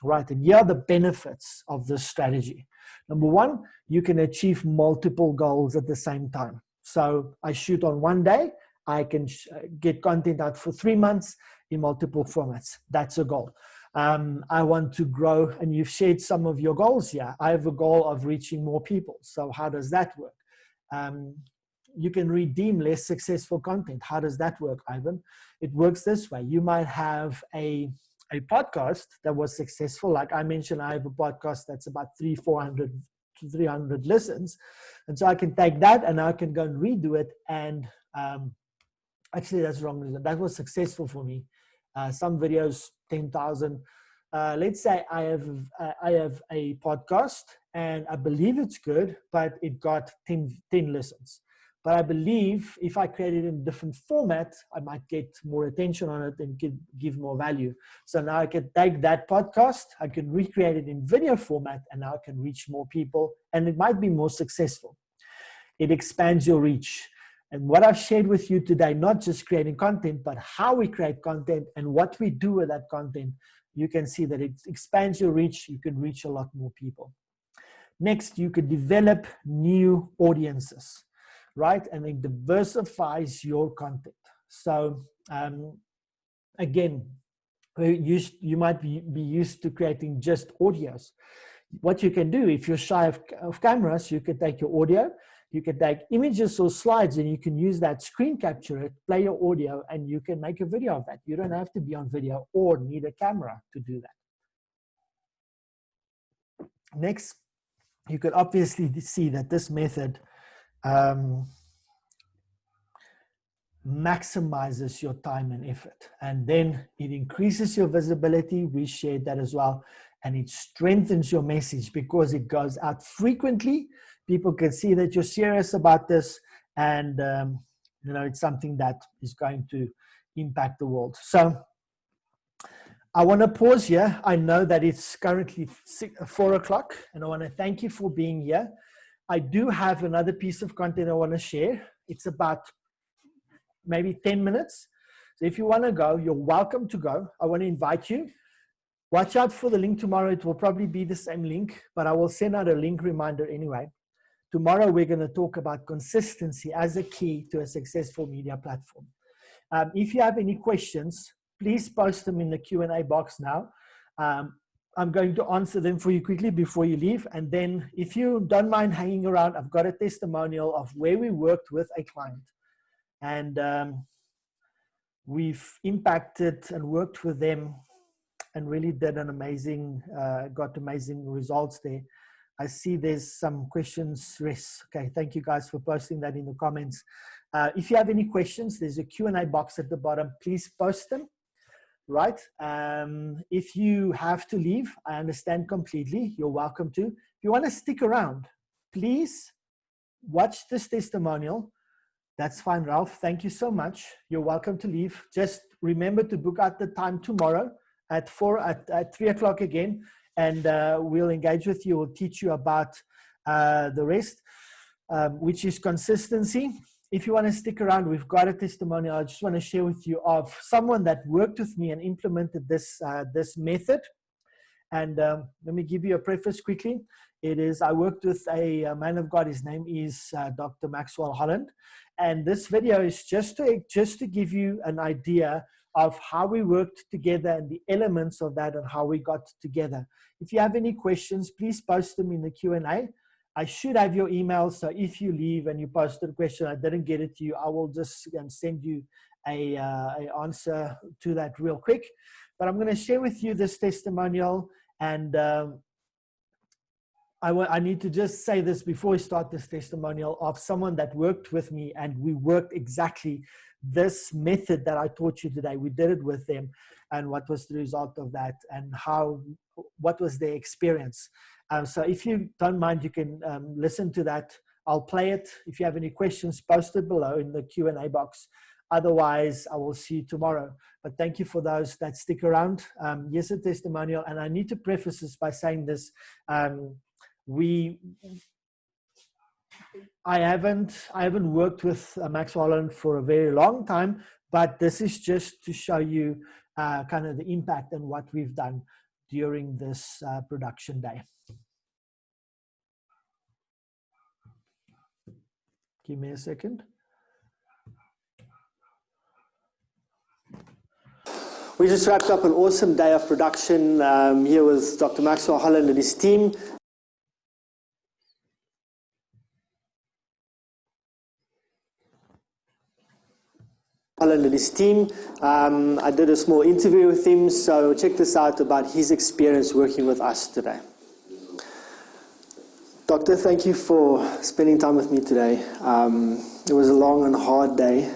Right. And here are the benefits of this strategy. Number one, you can achieve multiple goals at the same time. So I shoot on one day. I can get content out for 3 months in multiple formats. That's a goal. I want to grow, and you've shared some of your goals here. I have a goal of reaching more people. So how does that work? You can redeem less successful content. How does that work, Ivan? It works this way. You might have a podcast that was successful. Like I mentioned, I have a podcast that's about 400 to 300 listens. And so I can take that and I can go and redo it. And actually, that's wrong. That was successful for me. Some videos, 10,000. Let's say I have a podcast and I believe it's good, but it got 10 listens. But I believe if I create it in a different format, I might get more attention on it and give more value. So now I can take that podcast, I can recreate it in video format, and now I can reach more people, and it might be more successful. It expands your reach. And what I've shared with you today, not just creating content, but how we create content and what we do with that content, you can see that it expands your reach. You can reach a lot more people. Next, you could develop new audiences, right? And it diversifies your content. So again, you might be used to creating just audios. What you can do, if you're shy of cameras, you can take your audio, you can take images or slides, and you can use that, screen capture it, play your audio, and you can make a video of that. You don't have to be on video or need a camera to do that. Next, you could obviously see that this method maximizes your time and effort, and then it increases your visibility. We shared that as well, and it strengthens your message because it goes out frequently. People can see that you're serious about this, and it's something that is going to impact the world. So I want to pause here. I know that it's currently 4 o'clock, and I want to thank you for being here. I do have another piece of content I want to share. It's about maybe 10 minutes. So if you want to go, you're welcome to go. I want to invite you. Watch out for the link tomorrow. It will probably be the same link, but I will send out a link reminder anyway. Tomorrow, we're going to talk about consistency as a key to a successful media platform. If you have any questions, please post them in the Q&A box now. I'm going to answer them for you quickly before you leave. And then if you don't mind hanging around, I've got a testimonial of where we worked with a client. And we've impacted and worked with them and really did got amazing results there. I see there's some questions. Yes. Okay. Thank you guys for posting that in the comments. If you have any questions, there's a Q&A box at the bottom. Please post them. Right. If you have to leave, I understand completely. You're welcome to. If you want to stick around, please watch this testimonial. That's fine, Ralph. Thank you so much. You're welcome to leave. Just remember to book out the time tomorrow at 3 o'clock again, and we'll engage with you. We'll teach you about the rest, which is consistency. If you want to stick around, we've got a testimonial. I just want to share with you of someone that worked with me and implemented this method. And let me give you a preface quickly. I worked with a man of God. His name is Dr. Maxwell Holland. And this video is just to give you an idea of how we worked together and the elements of that and how we got together. If you have any questions, please post them in the Q&A. I should have your email, so if you leave and you posted a question, I didn't get it to you, I will just send you a answer to that real quick. But I'm going to share with you this testimonial, and I need to just say this before we start this testimonial of someone that worked with me, and we worked exactly this method that I taught you today. We did it with them, and what was the result of that, and what was their experience. So if you don't mind, you can listen to that. I'll play it. If you have any questions, post it below in the Q&A box. Otherwise, I will see you tomorrow. But thank you for those that stick around. Here's a testimonial, and I need to preface this by saying this. I haven't worked with Max Holland for a very long time, but this is just to show you kind of the impact and what we've done during this production day. Give me a second. We just wrapped up an awesome day of production here with Dr. Maxwell Holland and his team. I did a small interview with him, so check this out about his experience working with us today. Doctor, thank you for spending time with me today. It was a long and hard day.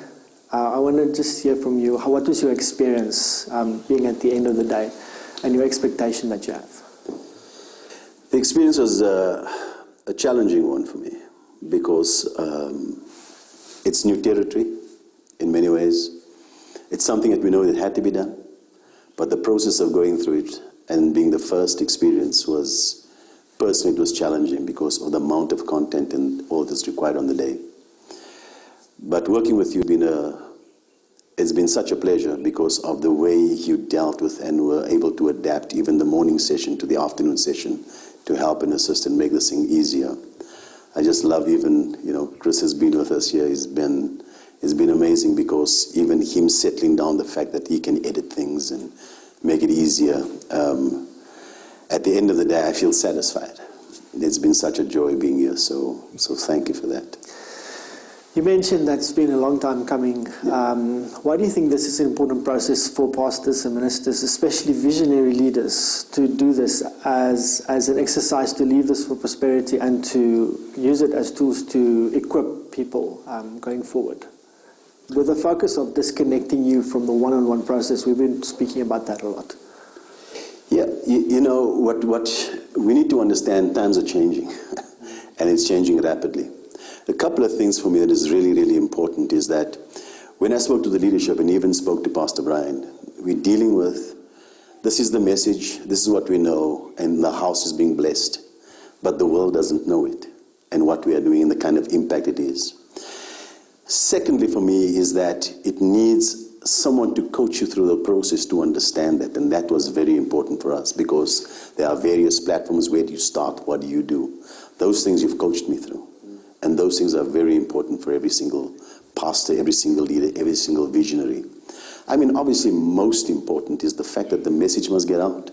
I want to just hear from you, what was your experience being at the end of the day and your expectation that you have? The experience was a challenging one for me because it's new territory in many ways. It's something that we know that had to be done, but the process of going through it and being the first experience was, personally, it was challenging because of the amount of content and all that's required on the day. But working with you it's been such a pleasure because of the way you dealt with and were able to adapt even the morning session to the afternoon session to help and assist and make this thing easier. I just love even, Chris has been with us here. It's been amazing because even him settling down the fact that he can edit things and make it easier. At the end of the day, I feel satisfied. It's been such a joy being here, so thank you for that. You mentioned that it's been a long time coming. Why do you think this is an important process for pastors and ministers, especially visionary leaders, to do this as an exercise to leave this for prosperity and to use it as tools to equip people going forward? With the focus of disconnecting you from the one-on-one process, we've been speaking about that a lot. Yeah, what we need to understand, times are changing, and it's changing rapidly. A couple of things for me that is really, really important is that when I spoke to the leadership and even spoke to Pastor Brian, we're dealing with, this is the message, this is what we know, and the house is being blessed, but the world doesn't know it and what we are doing and the kind of impact it is. Secondly, for me, is that it needs someone to coach you through the process to understand that, and that was very important for us because there are various platforms. Where do you start? What do you do? Those things you've coached me through, and those things are very important for every single pastor, every single leader, every single visionary. I mean, obviously, most important is the fact that the message must get out.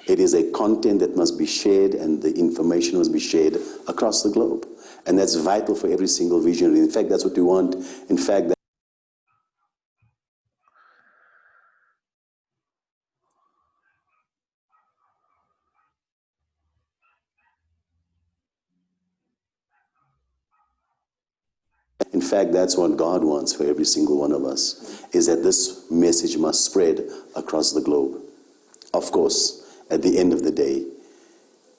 It is a content that must be shared, and the information must be shared across the globe. And that's vital for every single visionary. In fact, that's what we want. In fact, that's what God wants for every single one of us, is that this message must spread across the globe. Of course, at the end of the day,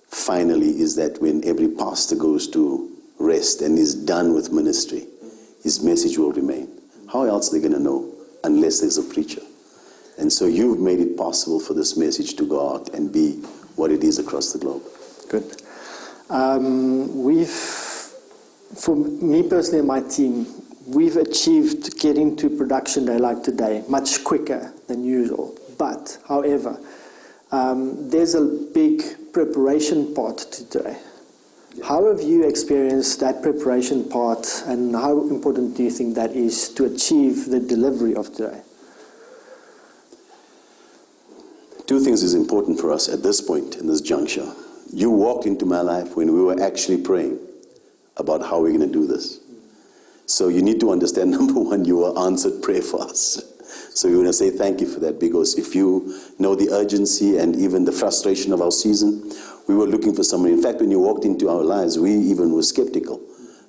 finally, is that when every pastor goes to rest and is done with ministry, his message will remain. How else are they going to know unless there's a preacher? And so you've made it possible for this message to go out and be what it is across the globe. Good. For me personally and my team, we've achieved getting to production day like today much quicker than usual. But, however, there's a big preparation part to today. How have you experienced that preparation part, and how important do you think that is to achieve the delivery of today? Two things is important for us at this point, in this juncture. You walked into my life when we were actually praying about how we're going to do this. So you need to understand, number one, you were answered prayer for us. So we want to say thank you for that, because if you know the urgency and even the frustration of our season, We were looking for someone. In fact, when you walked into our lives, we even were skeptical.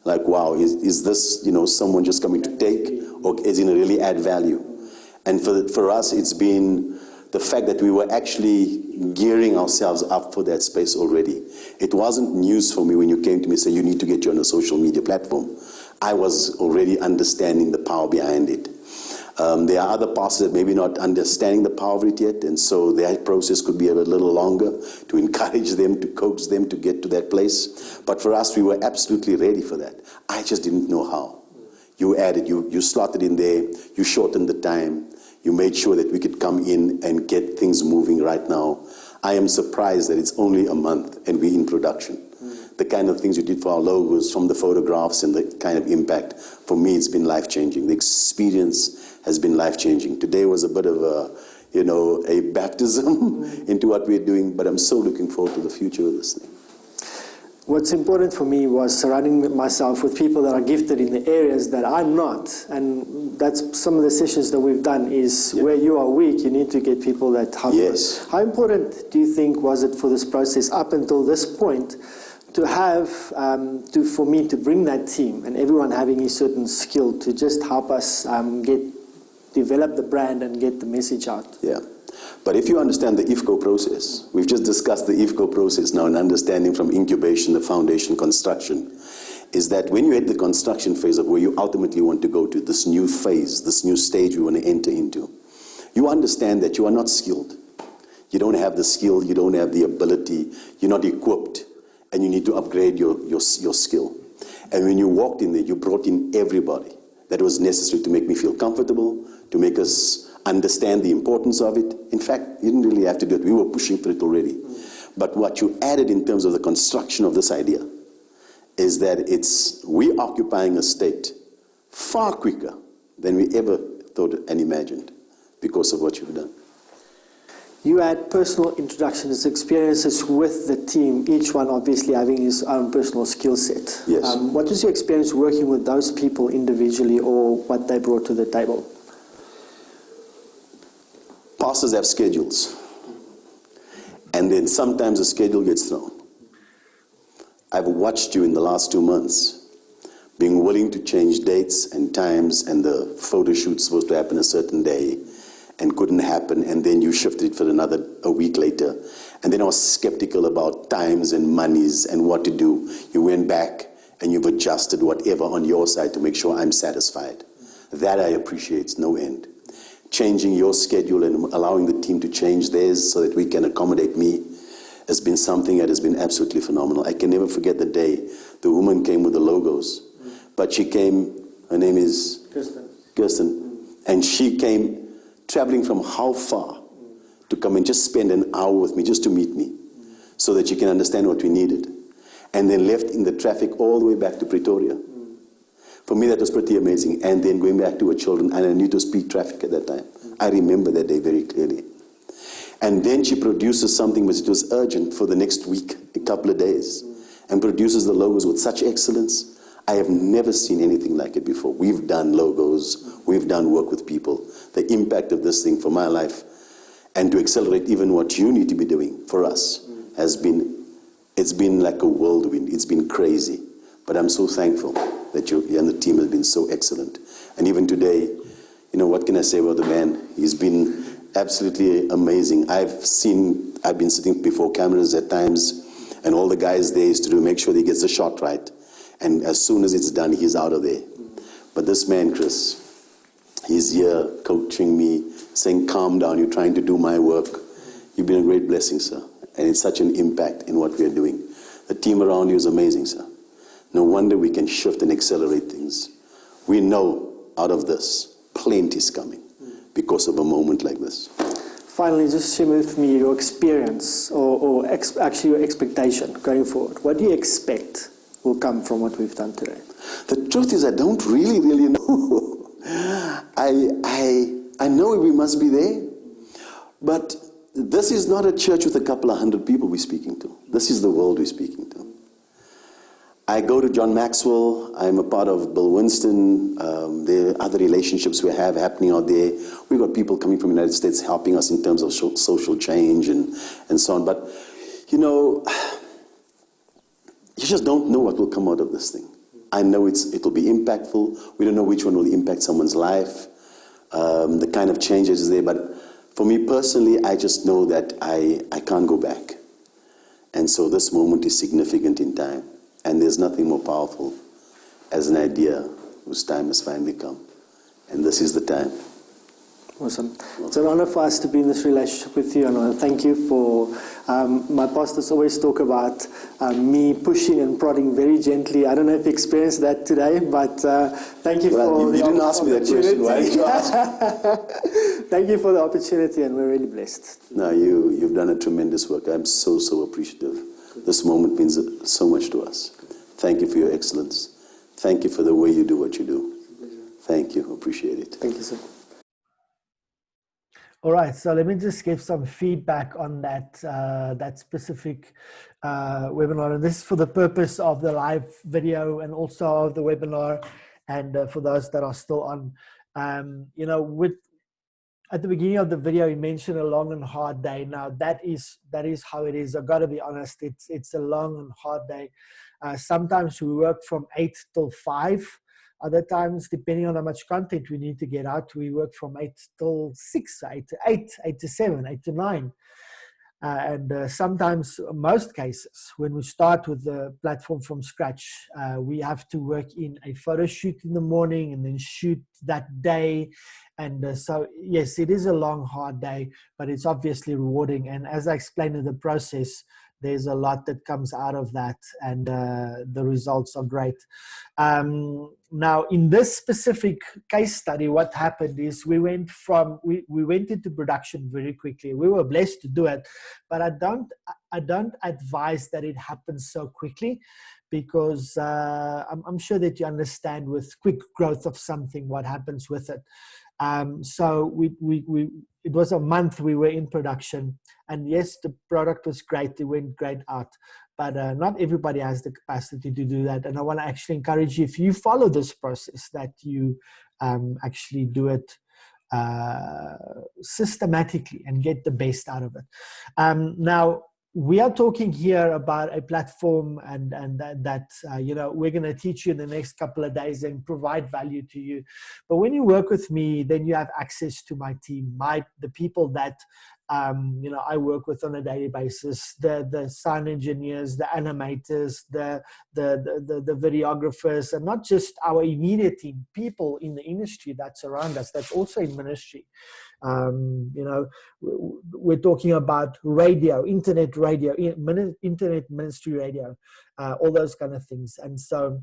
Like, wow, is this, someone just coming to take, or is it going to really add value? And for us, it's been the fact that we were actually gearing ourselves up for that space already. It wasn't news for me when you came to me and said, you need to get you on a social media platform. I was already understanding the power behind it. There are other pastors that maybe not understanding the power of it yet, and so their process could be a little longer to encourage them, to coax them to get to that place. But for us, we were absolutely ready for that. I just didn't know how. You added, you slotted in there, you shortened the time, you made sure that we could come in and get things moving right now. I am surprised that it's only a month and we're in production. The kind of things you did for our logos, from the photographs and the kind of impact, for me it's been life-changing. The experience has been life-changing. Today was a bit of a baptism into what we're doing, but I'm so looking forward to the future of this thing. What's important for me was surrounding myself with people that are gifted in the areas that I'm not. And that's some of the sessions that we've done is where you are weak, you need to get people that help you. Yes. How important do you think was it for this process up until this point to have, for me to bring that team and everyone having a certain skill to just help us develop the brand and get the message out? Yeah. But if you understand the IFCO process, we've just discussed the IFCO process now, and understanding from incubation, the foundation, construction, is that when you hit the construction phase of where you ultimately want to go to, this new phase, this new stage we want to enter into, you understand that you are not skilled. You don't have the skill, you don't have the ability, you're not equipped, and you need to upgrade your skill. And when you walked in there, you brought in everybody that was necessary to make me feel comfortable, to make us understand the importance of it. In fact, you didn't really have to do it. We were pushing for it already. But what you added in terms of the construction of this idea is that we're occupying a state far quicker than we ever thought and imagined because of what you've done. You had personal introductions, experiences with the team, each one obviously having his own personal skill set. Yes. What was your experience working with those people individually or what they brought to the table? Pastors have schedules, and then sometimes the schedule gets thrown. I've watched you in the last 2 months being willing to change dates and times, and the photo shoot's supposed to happen a certain day and couldn't happen, and then you shifted it for a week later. And then I was skeptical about times and monies and what to do. You went back and you've adjusted whatever on your side to make sure I'm satisfied. That I appreciate, no end. Changing your schedule and allowing the team to change theirs so that we can accommodate me has been something that has been absolutely phenomenal. I can never forget the day the woman came with the logos. But she came, her name is Kirsten. And she came traveling from how far to come and just spend an hour with me, just to meet me, so that she can understand what we needed. And then left in the traffic all the way back to Pretoria. For me, that was pretty amazing. And then going back to her children, and I knew it was peak traffic at that time. I remember that day very clearly. And then she produces something which was urgent for the next week, a couple of days, and produces the logos with such excellence. I have never seen anything like it before. We've done logos, we've done work with people. The impact of this thing for my life, and to accelerate even what you need to be doing for us, it's been like a whirlwind. It's been crazy. But I'm so thankful that you and the team have been so excellent. And even today, what can I say about the man? He's been absolutely amazing. I've been sitting before cameras at times, and all the guys there is to make sure that he gets the shot right. And as soon as it's done, he's out of there. But this man, Chris, he's here coaching me, saying, calm down, you're trying to do my work. You've been a great blessing, sir. And it's such an impact in what we're doing. The team around you is amazing, sir. No wonder we can shift and accelerate things. We know out of this, plenty is coming because of a moment like this. Finally, just share with me your experience or actually your expectation going forward. What do you expect will come from what we've done today? The truth is I don't really know. I know we must be there, but this is not a church with a couple of 100 people we're speaking to. This is the world we're speaking to. I go to John Maxwell. I'm a part of Bill Winston. There are other relationships we have happening out there. We've got people coming from the United States helping us in terms of social change and so on. But, just don't know what will come out of this thing. I know it'll be impactful. We don't know which one will impact someone's life, the kind of changes is there. But for me personally, I just know that I can't go back. And so this moment is significant in time. And there's nothing more powerful as an idea whose time has finally come. And this is the time. Awesome. It's an honor for us to be in this relationship with you, and I thank you for, my pastors always talk about me pushing and prodding very gently. I don't know if you experienced that today, but thank you for you the didn't ask me that question. Why did you ask? Thank you for the opportunity, and we're really blessed. No, you've done a tremendous work. I'm so appreciative. This moment means so much to us. Thank you for your excellence. Thank you for the way you do what you do. Thank you. Appreciate it. Thank you, sir. All right, so let me just give some feedback on that that specific webinar. And this is for the purpose of the live video and also of the webinar, and for those that are still on. You know, at the beginning of the video, you mentioned a long and hard day. Now that is how it is. I've got to be honest. It's a long and hard day. Sometimes we work from 8 till 5. Other times, depending on how much content we need to get out, we work from 8 till 6, 8 to 8, 8 to 7, 8 to 9. And sometimes, most cases, when we start with the platform from scratch, we have to work in a photo shoot in the morning and then shoot that day. And so, yes, it is a long, hard day, but it's obviously rewarding. And as I explained in the process, there's a lot that comes out of that, and the results are great. Now, in this specific case study, what happened is we went into production very quickly. We were blessed to do it, but I don't advise that it happens so quickly, because I'm sure that you understand with quick growth of something what happens with it. So it was a month we were in production, and yes, the product was great. It went great out, but not everybody has the capacity to do that. And I want to actually encourage you, if you follow this process, that you actually do it systematically and get the best out of it. Now, we are talking here about a platform and that you know, we're going to teach you in the next couple of days and provide value to you. But when you work with me, then you have access to my team, the people that you know, I work with on a daily basis, the sound engineers, the animators, the videographers, and not just our immediate team, people in the industry that's around us, that's also in ministry. You know, we're talking about radio, internet radio, internet ministry radio, all those kind of things. And so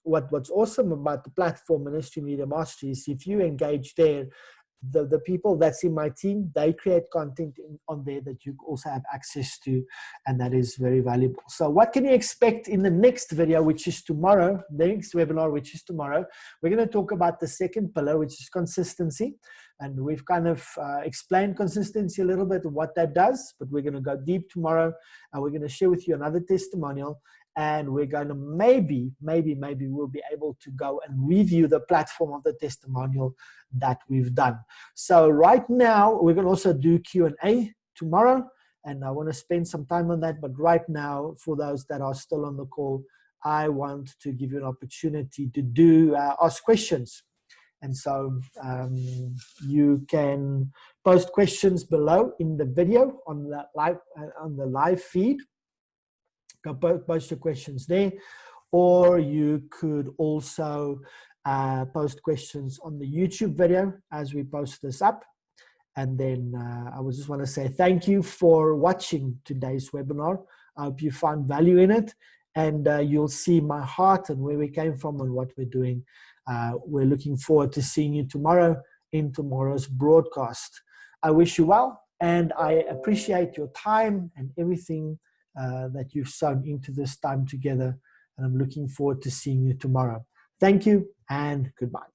what's awesome about the platform Ministry Media Mastery is if you engage there, the people that's in my team, they create content on there that you also have access to, and that is very valuable. So what can you expect in the next video, which is tomorrow, the next webinar, which is tomorrow? We're going to talk about the second pillar, which is consistency. And we've kind of explained consistency a little bit, what that does, but we're going to go deep tomorrow, and we're going to share with you another testimonial. And we're going to maybe we'll be able to go and review the platform of the testimonial that we've done. So right now, we're going to also do Q&A tomorrow, and I want to spend some time on that. But right now, for those that are still on the call, I want to give you an opportunity to ask questions. And so you can post questions below in the video on the live feed. Post your questions there, or you could also post questions on the YouTube video as we post this up. And then I would just want to say thank you for watching today's webinar. I hope you found value in it, and you'll see my heart and where we came from and what we're doing. We're looking forward to seeing you tomorrow in tomorrow's broadcast. I wish you well, and I appreciate your time and everything that you've sown into this time together. And I'm looking forward to seeing you tomorrow. Thank you and goodbye.